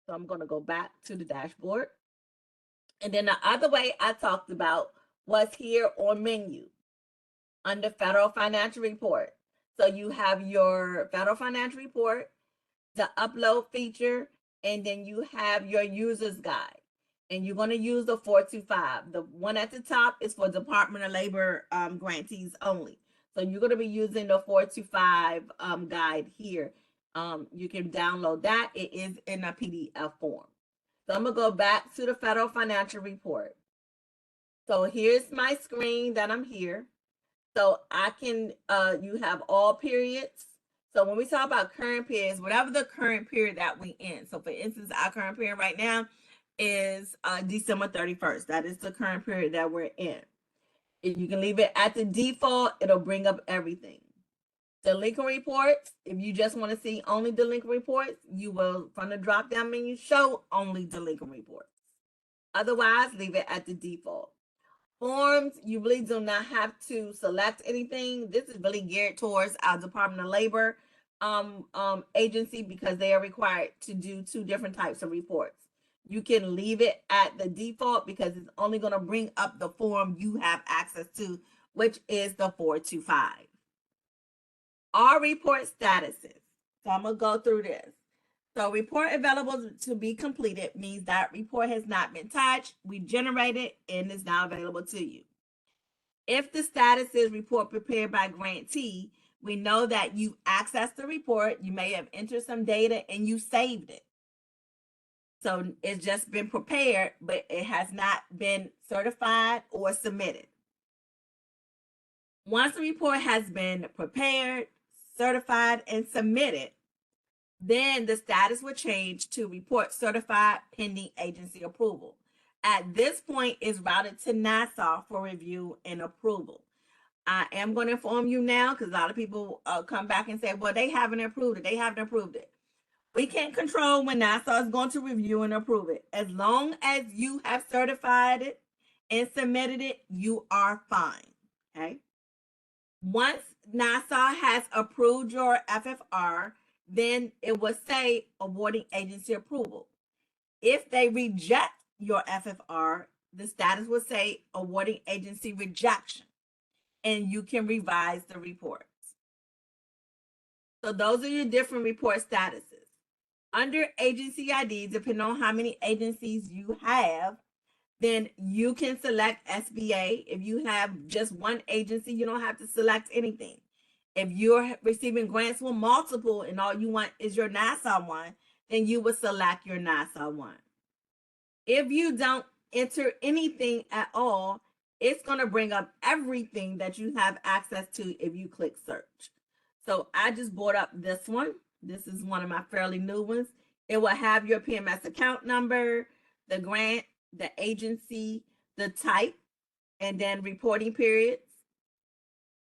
So I'm going to go back to the dashboard. And then the other way I talked about was here on menu under federal financial report. So you have your federal financial report, the upload feature, and then you have your user's guide. And you're going to use the 425. The one at the top is for Department of Labor grantees only. So you're going to be using the 425 guide here. You can download that. It is in a PDF form. So I'm going to go back to the federal financial report. So here's my screen that I'm here. So I can, you have all periods. So when we talk about current periods, whatever the current period that we in. So for instance, our current period right now is December 31st. That is the current period that we're in. If you can leave it at the default, it'll bring up everything. Delinquent reports, if you just want to see only delinquent reports, you will, from the drop down menu, show only delinquent reports. Otherwise, leave it at the default. Forms, you really do not have to select anything. This is really geared towards our Department of Labor agency, because they are required to do two different types of reports. You can leave it at the default because it's only going to bring up the form you have access to, which is the 425. Our report statuses. So I'm going to go through this. So report available to be completed means that report has not been touched, we generated, and is now available to you. If the status is report prepared by grantee, we know that you accessed the report, you may have entered some data and you saved it. So it's just been prepared, but it has not been certified or submitted. Once the report has been prepared, certified, and submitted, then the status will change to report certified pending agency approval. At this point, it's routed to NASA for review and approval. I am going to inform you now, because a lot of people come back and say, well, they haven't approved it. They haven't approved it. We can't control when NASA is going to review and approve it. As long as you have certified it and submitted it, you are fine. Okay. Once NASA has approved your FFR, then it will say awarding agency approval. If they reject your FFR, the status will say awarding agency rejection, and you can revise the reports. So those are your different report statuses. Under agency ID, depending on how many agencies you have, then you can select SBA. If you have just one agency, you don't have to select anything. If you're receiving grants with multiple and all you want is your NASA one, then you would select your NASA one. If you don't enter anything at all, it's going to bring up everything that you have access to if you click search. So I just brought up this one. This is one of my fairly new ones. It will have your PMS account number, the grant, the agency, the type, and then reporting periods.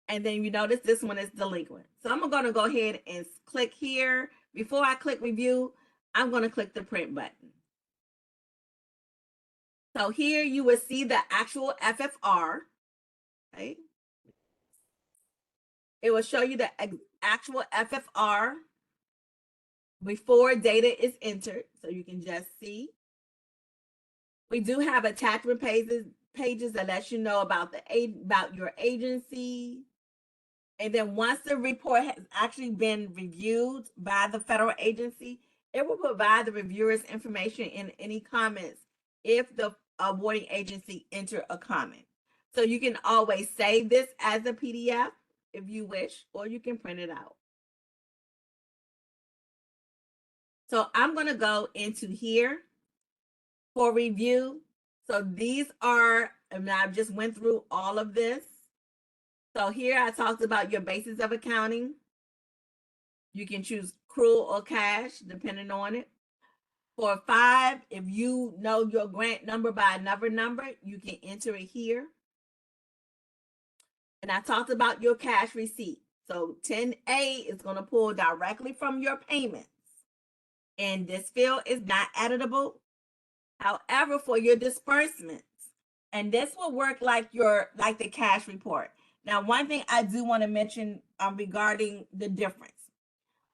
And then you notice this one is delinquent. So I'm going to go ahead and click here. Before I click review, I'm going to click the print button. So here you will see the actual FFR. Okay. It will show you the actual FFR before data is entered. So you can just see. We do have attachment pages that let you know about your agency. And then once the report has actually been reviewed by the federal agency, it will provide the reviewers information in any comments if the awarding agency enter a comment. So you can always save this as a PDF if you wish, or you can print it out. So I'm going to go into here for review. So these are, and I just went through all of this. So here I talked about your basis of accounting. You can choose accrual or cash, depending on it. For 5, if you know your grant number by another number, you can enter it here. And I talked about your cash receipt. So 10A is going to pull directly from your payments. And this field is not editable. However, for your disbursements, and this will work like the cash report. Now, one thing I do want to mention regarding the difference.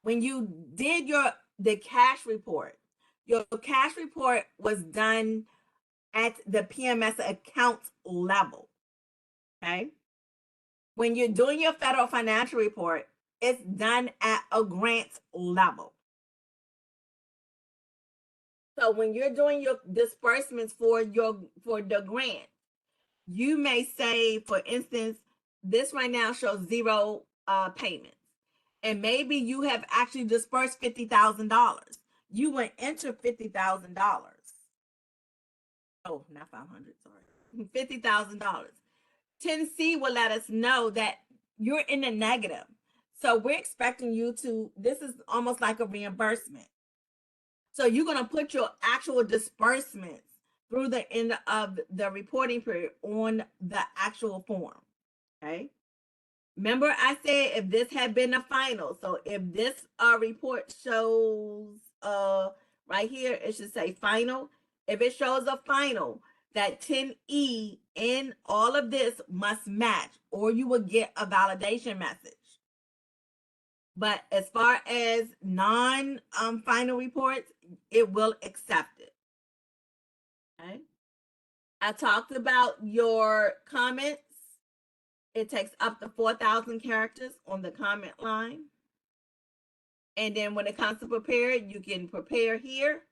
When you did the cash report, your cash report was done at the PMS account level. Okay. When you're doing your federal financial report, it's done at a grant level. So when you're doing your disbursements for the grant, you may say, for instance, this right now shows 0 payments. And maybe you have actually dispersed $50,000. You would enter $50,000. Oh, not 500, sorry. $50,000. 10C will let us know that you're in the negative. So we're expecting you to, this is almost like a reimbursement. So you're going to put your actual disbursements through the end of the reporting period on the actual form. Okay. Remember I said if this had been a final, so if this report shows right here, it should say final. If it shows a final, that 10E in all of this must match, or you will get a validation message. But as far as non-final reports, it will accept it. Okay. I talked about your comments. It takes up to 4,000 characters on the comment line. And then when it comes to prepare, you can prepare here.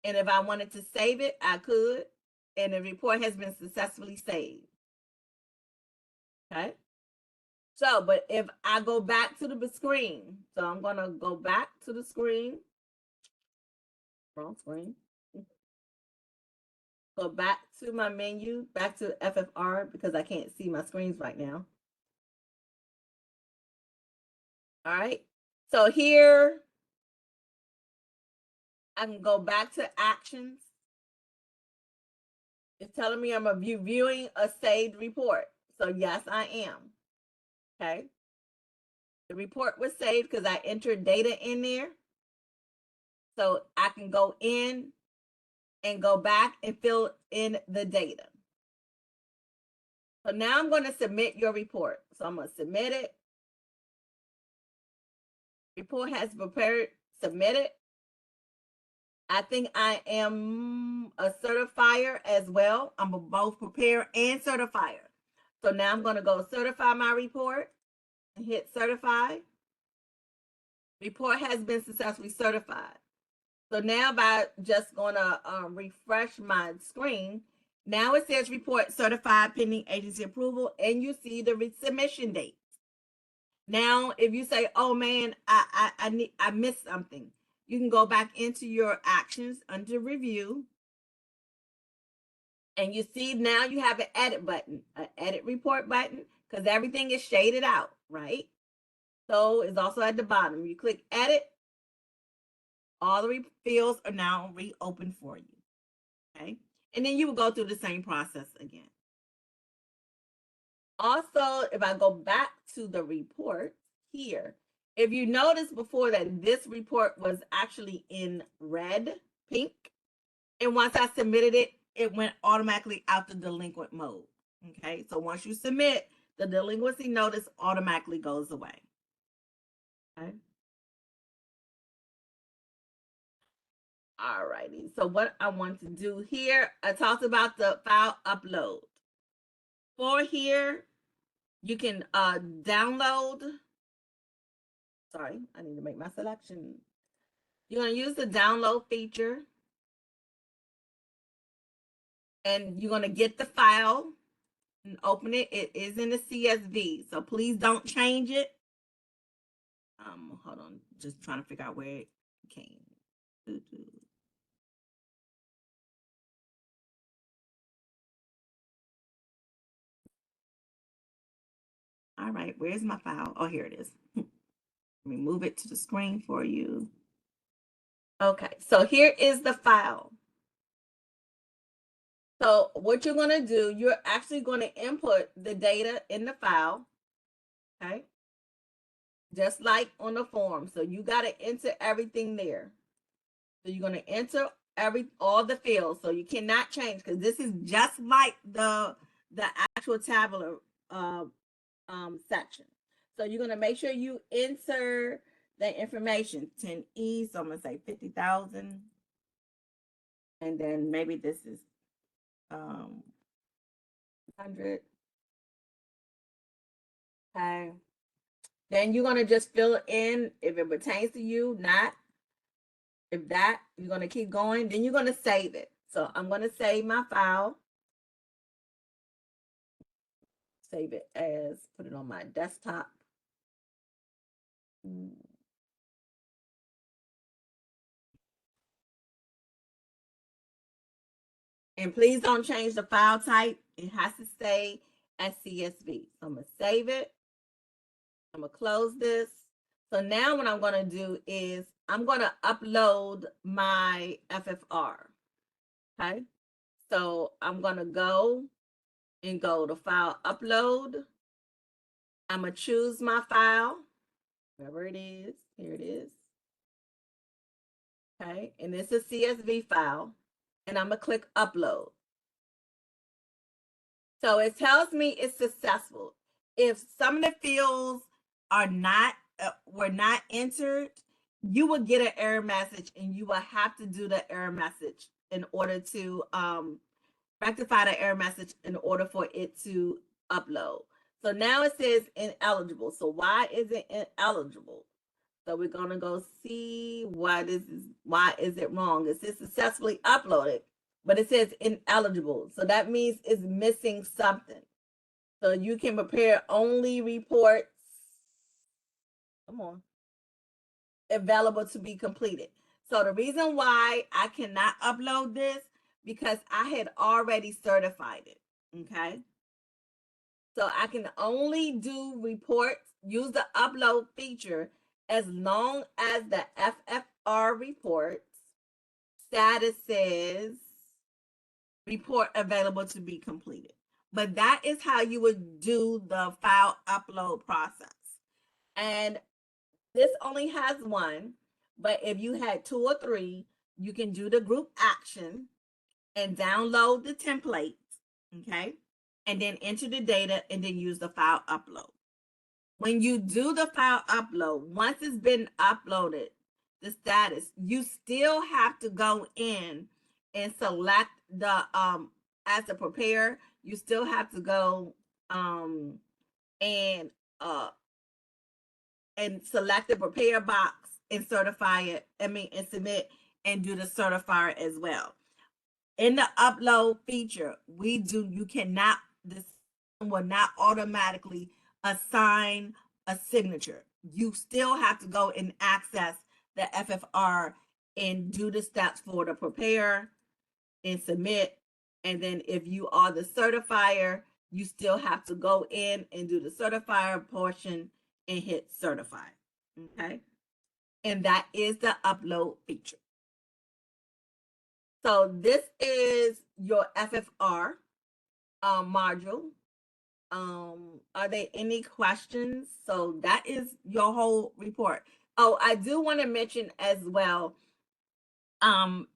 And if I wanted to save it, I could. And the report has been successfully saved. Okay. So, but if I go back to the screen, so I'm going to go back to the screen. Wrong screen. Go back to my menu, back to FFR, because I can't see my screens right now. All right. So here, I can go back to actions. It's telling me I'm reviewing a saved report. So yes, I am. Okay. The report was saved because I entered data in there. So I can go in and go back and fill in the data. So now I'm going to submit your report. So I'm going to submit it. Report has prepared, submitted. I think I am a certifier as well. I'm both preparer and certifier. So now I'm going to go certify my report and hit certify. Report has been successfully certified. So now by just going to refresh my screen, now it says report certified pending agency approval, and you see the submission date. Now, if you say, "Oh man, I missed something," you can go back into your actions under review, and you see now you have an edit button, an edit report button, because everything is shaded out, right? So it's also at the bottom. You click edit, all the fields are now reopened for you. Okay, and then you will go through the same process again. Also, if I go back to the report here, if you notice before that this report was actually in red, pink, and once I submitted it, it went automatically out the delinquent mode. Okay, so once you submit, the delinquency notice automatically goes away. Okay. All righty, so what I want to do here, I talked about the file upload. For here, you can download. Sorry, I need to make my selection. You're going to use the download feature, and you're going to get the file and open it. It is in the CSV, so please don't change it. Hold on, just trying to figure out where it came. All right, where's my file? Oh, here it is. Let me move it to the screen for you. Okay, so here is the file. So what you're going to do, you're actually going to input the data in the file, okay? Just like on the form. So you got to enter everything there. So you're going to enter all the fields. So you cannot change, because this is just like the actual tabular section. So you're going to make sure you enter the information, 10E, so I'm going to say 50,000. And then maybe this is 100. Okay. Then you're going to just fill in if it pertains to you, not. If that, you're going to keep going, then you're going to save it. So I'm going to save my file. Save it as, put it on my desktop. And please don't change the file type. It has to stay as CSV. So I'm going to save it. I'm going to close this. So now what I'm going to do is I'm going to upload my FFR. Okay. So I'm going to go to file upload. I'm going to choose my file, wherever it is. Here it is. Okay. And it's a CSV file. And I'm going to click upload. So it tells me it's successful. If some of the fields are not were not entered, you will get an error message, and you will have to do the error message in order to rectify the error message in order for it to upload. So now it says ineligible. So why is it ineligible? So we're gonna go see why is it wrong? It says successfully uploaded, but it says ineligible. So that means it's missing something. So you can prepare only reports. Come on. Available to be completed. So the reason why I cannot upload this, because I had already certified it. Okay. So I can only do reports, use the upload feature, as long as the FFR reports status says report available to be completed. But that is how you would do the file upload process. And this only has one, but if you had 2 or 3, you can do the group action and download the template, okay? and then enter the data and then use the file upload. When you do the file upload, once it's been uploaded, the status, you still have to go in and select the as a preparer, you still have to go and select the prepare box and certify it. And submit and do the certifier as well. In the upload feature, you cannot, this will not automatically assign a signature. You still have to go and access the FFR and do the steps for the prepare and submit. And then if you are the certifier, you still have to go in and do the certifier portion and hit certify. Okay. And that is the upload feature. So this is your FFR module. Are there any questions? So that is your whole report. Oh, I do want to mention as well,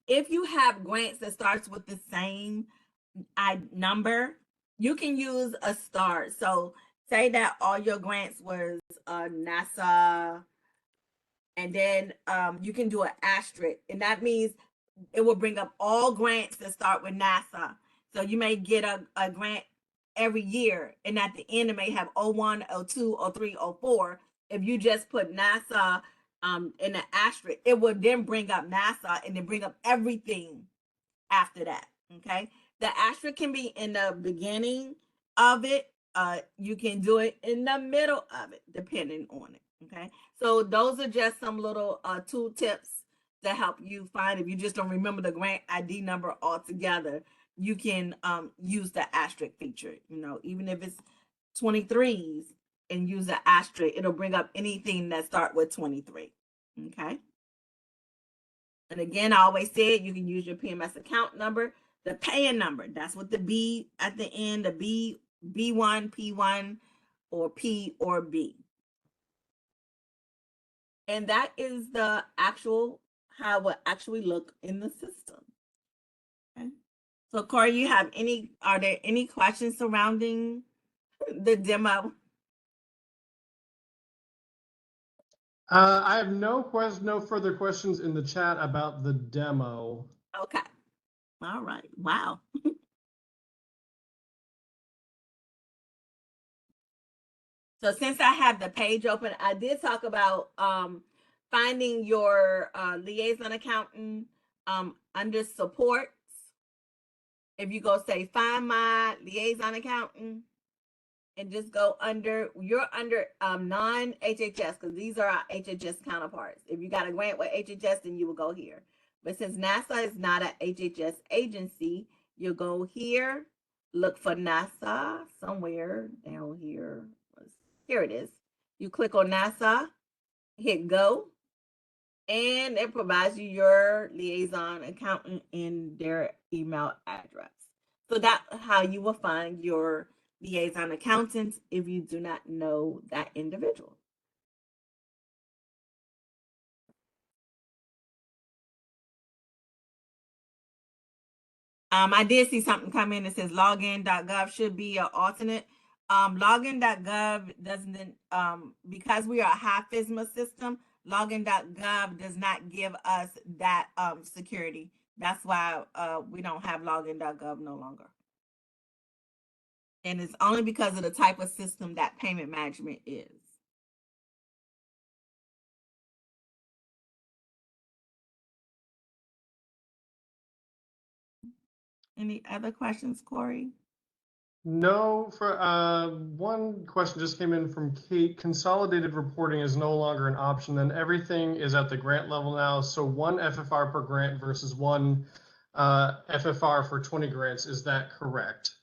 if you have grants that starts with the same number, you can use a star. So say that all your grants was NASA, and then you can do an asterisk, and that means it will bring up all grants that start with NASA. So you may get a grant every year, and at the end it may have 01, 02, 03, 04. If you just put NASA in the asterisk, it would then bring up NASA and then bring up everything after that. Okay, the asterisk can be in the beginning of it. You can do it in the middle of it, depending on it. Okay, so those are just some little tool tips to help you find. If you just don't remember the grant ID number altogether, you can use the asterisk feature. You know, even if it's 23s and use the asterisk, it'll bring up anything that start with 23. Okay. And again, I always say you can use your PMS account number, the paying number. That's what the B at the end, the B1, P1, or P or B. And that is the actual, how it will actually look in the system. Okay. So Corey, are there any questions surrounding the demo? I have no further questions in the chat about the demo. Okay. All right. Wow. So since I have the page open, I did talk about finding your liaison accountant under supports. If you go say find my liaison accountant and just go under, you're under non-HHS, because these are our HHS counterparts. If you got a grant with HHS, then you will go here. But since NASA is not an HHS agency, you'll go here, look for NASA somewhere down here. Here it is. You click on NASA, hit go, and it provides you your liaison accountant and their email address. So that's how you will find your liaison accountant if you do not know that individual. I did see something come in that says login.gov should be an alternate. Login.gov doesn't, because we are a high FSMA system, login.gov does not give us that security. That's why we don't have login.gov no longer. And it's only because of the type of system that payment management is. Any other questions, Corey? No, for one question just came in from Kate. Consolidated reporting is no longer an option, then everything is at the grant level now. So one FFR per grant versus one FFR for 20 grants. Is that correct?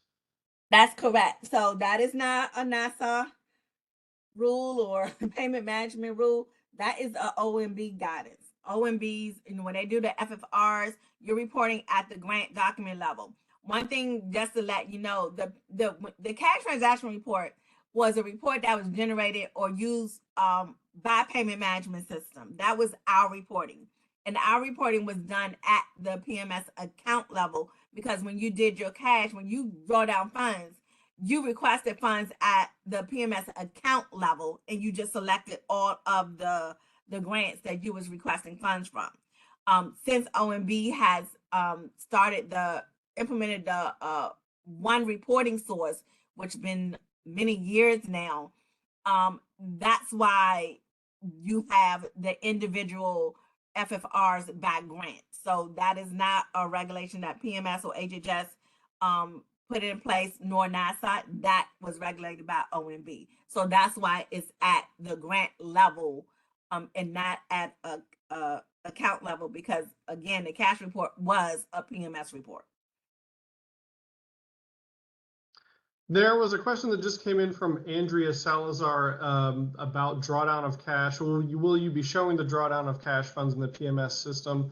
That's correct. So that is not a NASA rule or payment management rule. That is a OMB guidance. OMBs, when they do the FFRs, you're reporting at the grant document level. One thing just to let you know, the cash transaction report was a report that was generated or used by payment management system. That was our reporting. And our reporting was done at the PMS account level, because when you did your cash, when you draw down funds, you requested funds at the PMS account level, and you just selected all of the grants that you was requesting funds from. Since OMB has implemented the one reporting source, which been many years now, that's why you have the individual FFRs back grants. So that is not a regulation that PMS or HHS put in place, nor NASA. That was regulated by OMB. So that's why it's at the grant level and not at a account level, because again, the cash report was a PMS report. There was a question that just came in from Andrea Salazar about drawdown of cash. Will you be showing the drawdown of cash funds in the PMS system?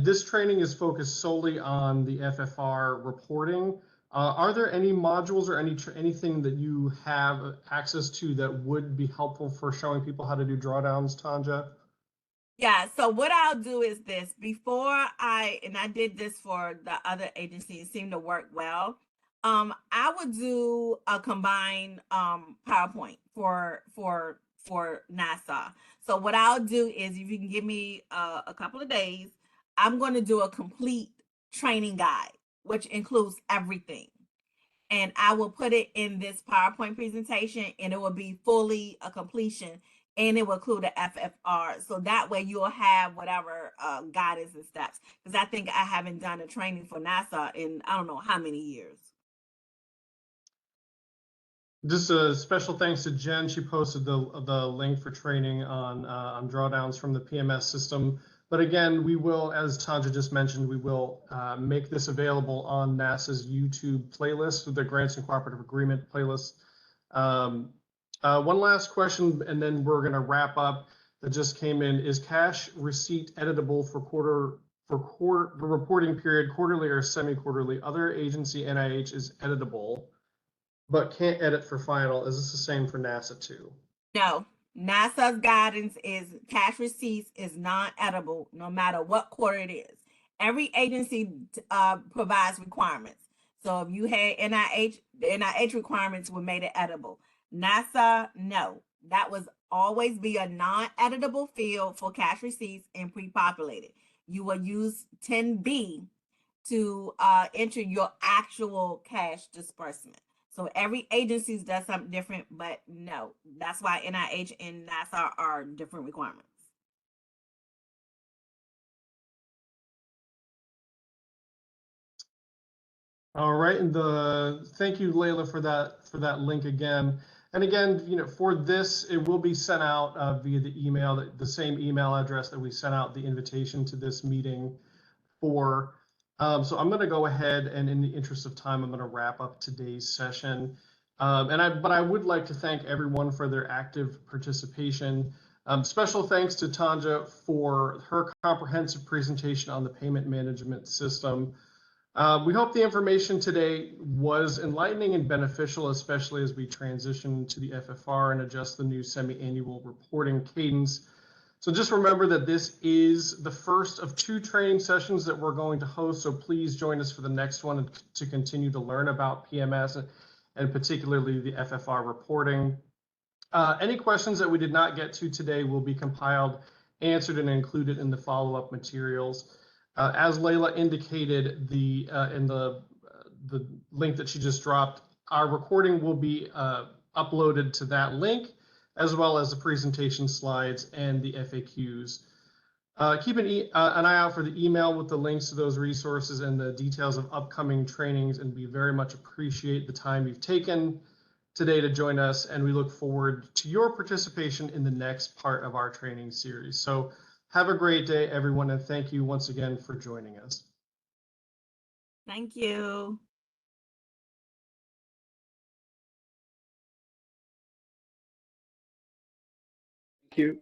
This training is focused solely on the FFR reporting. Are there any modules or anything that you have access to that would be helpful for showing people how to do drawdowns, Tanja? Yeah, so what I'll do is this. Before I did this for the other agency, it seemed to work well. I would do a combined PowerPoint for NASA. So what I'll do is, if you can give me a couple of days, I'm going to do a complete training guide, which includes everything. And I will put it in this PowerPoint presentation, and it will be fully a completion, and it will include the FFR. So that way you'll have whatever guidance and steps. Because I think I haven't done a training for NASA in I don't know how many years. Just a special thanks to Jen. She posted the link for training on drawdowns from the PMS system. But again, we will, as Tanja just mentioned, we will make this available on NASA's YouTube playlist, with the Grants and Cooperative Agreement playlist. One last question, and then we're going to wrap up. That just came in: is cash receipt editable for reporting period, quarterly or semi-quarterly? Other agency NIH is editable, but can't edit for final. Is this the same for NASA too? No, NASA's guidance is cash receipts is non-editable no matter what quarter it is. Every agency provides requirements. So if you had NIH, the NIH requirements were made it editable. NASA, no. That was always be a non-editable field for cash receipts and pre-populated. You will use 10B to enter your actual cash disbursement. So every agency does something different, but no, that's why NIH and NASA are different requirements. All right, and thank you, Layla, for that link again. And again, for this, it will be sent out via the email, the same email address that we sent out the invitation to this meeting for. So I'm going to go ahead, and in the interest of time, I'm going to wrap up today's session. But I would like to thank everyone for their active participation. Special thanks to Tanja for her comprehensive presentation on the payment management system. We hope the information today was enlightening and beneficial, especially as we transition to the FFR and adjust the new semi-annual reporting cadence. So just remember that this is the first of 2 training sessions that we're going to host, so please join us for the next one to continue to learn about PMS and particularly the FFR reporting. Any questions that we did not get to today will be compiled, answered, and included in the follow-up materials. As Layla indicated in the link that she just dropped, our recording will be uploaded to that link, as well as the presentation slides and the FAQs. Keep an eye out for the email with the links to those resources and the details of upcoming trainings, and we very much appreciate the time you've taken today to join us, and we look forward to your participation in the next part of our training series. So have a great day, everyone, and thank you once again for joining us. Thank you. Thank you.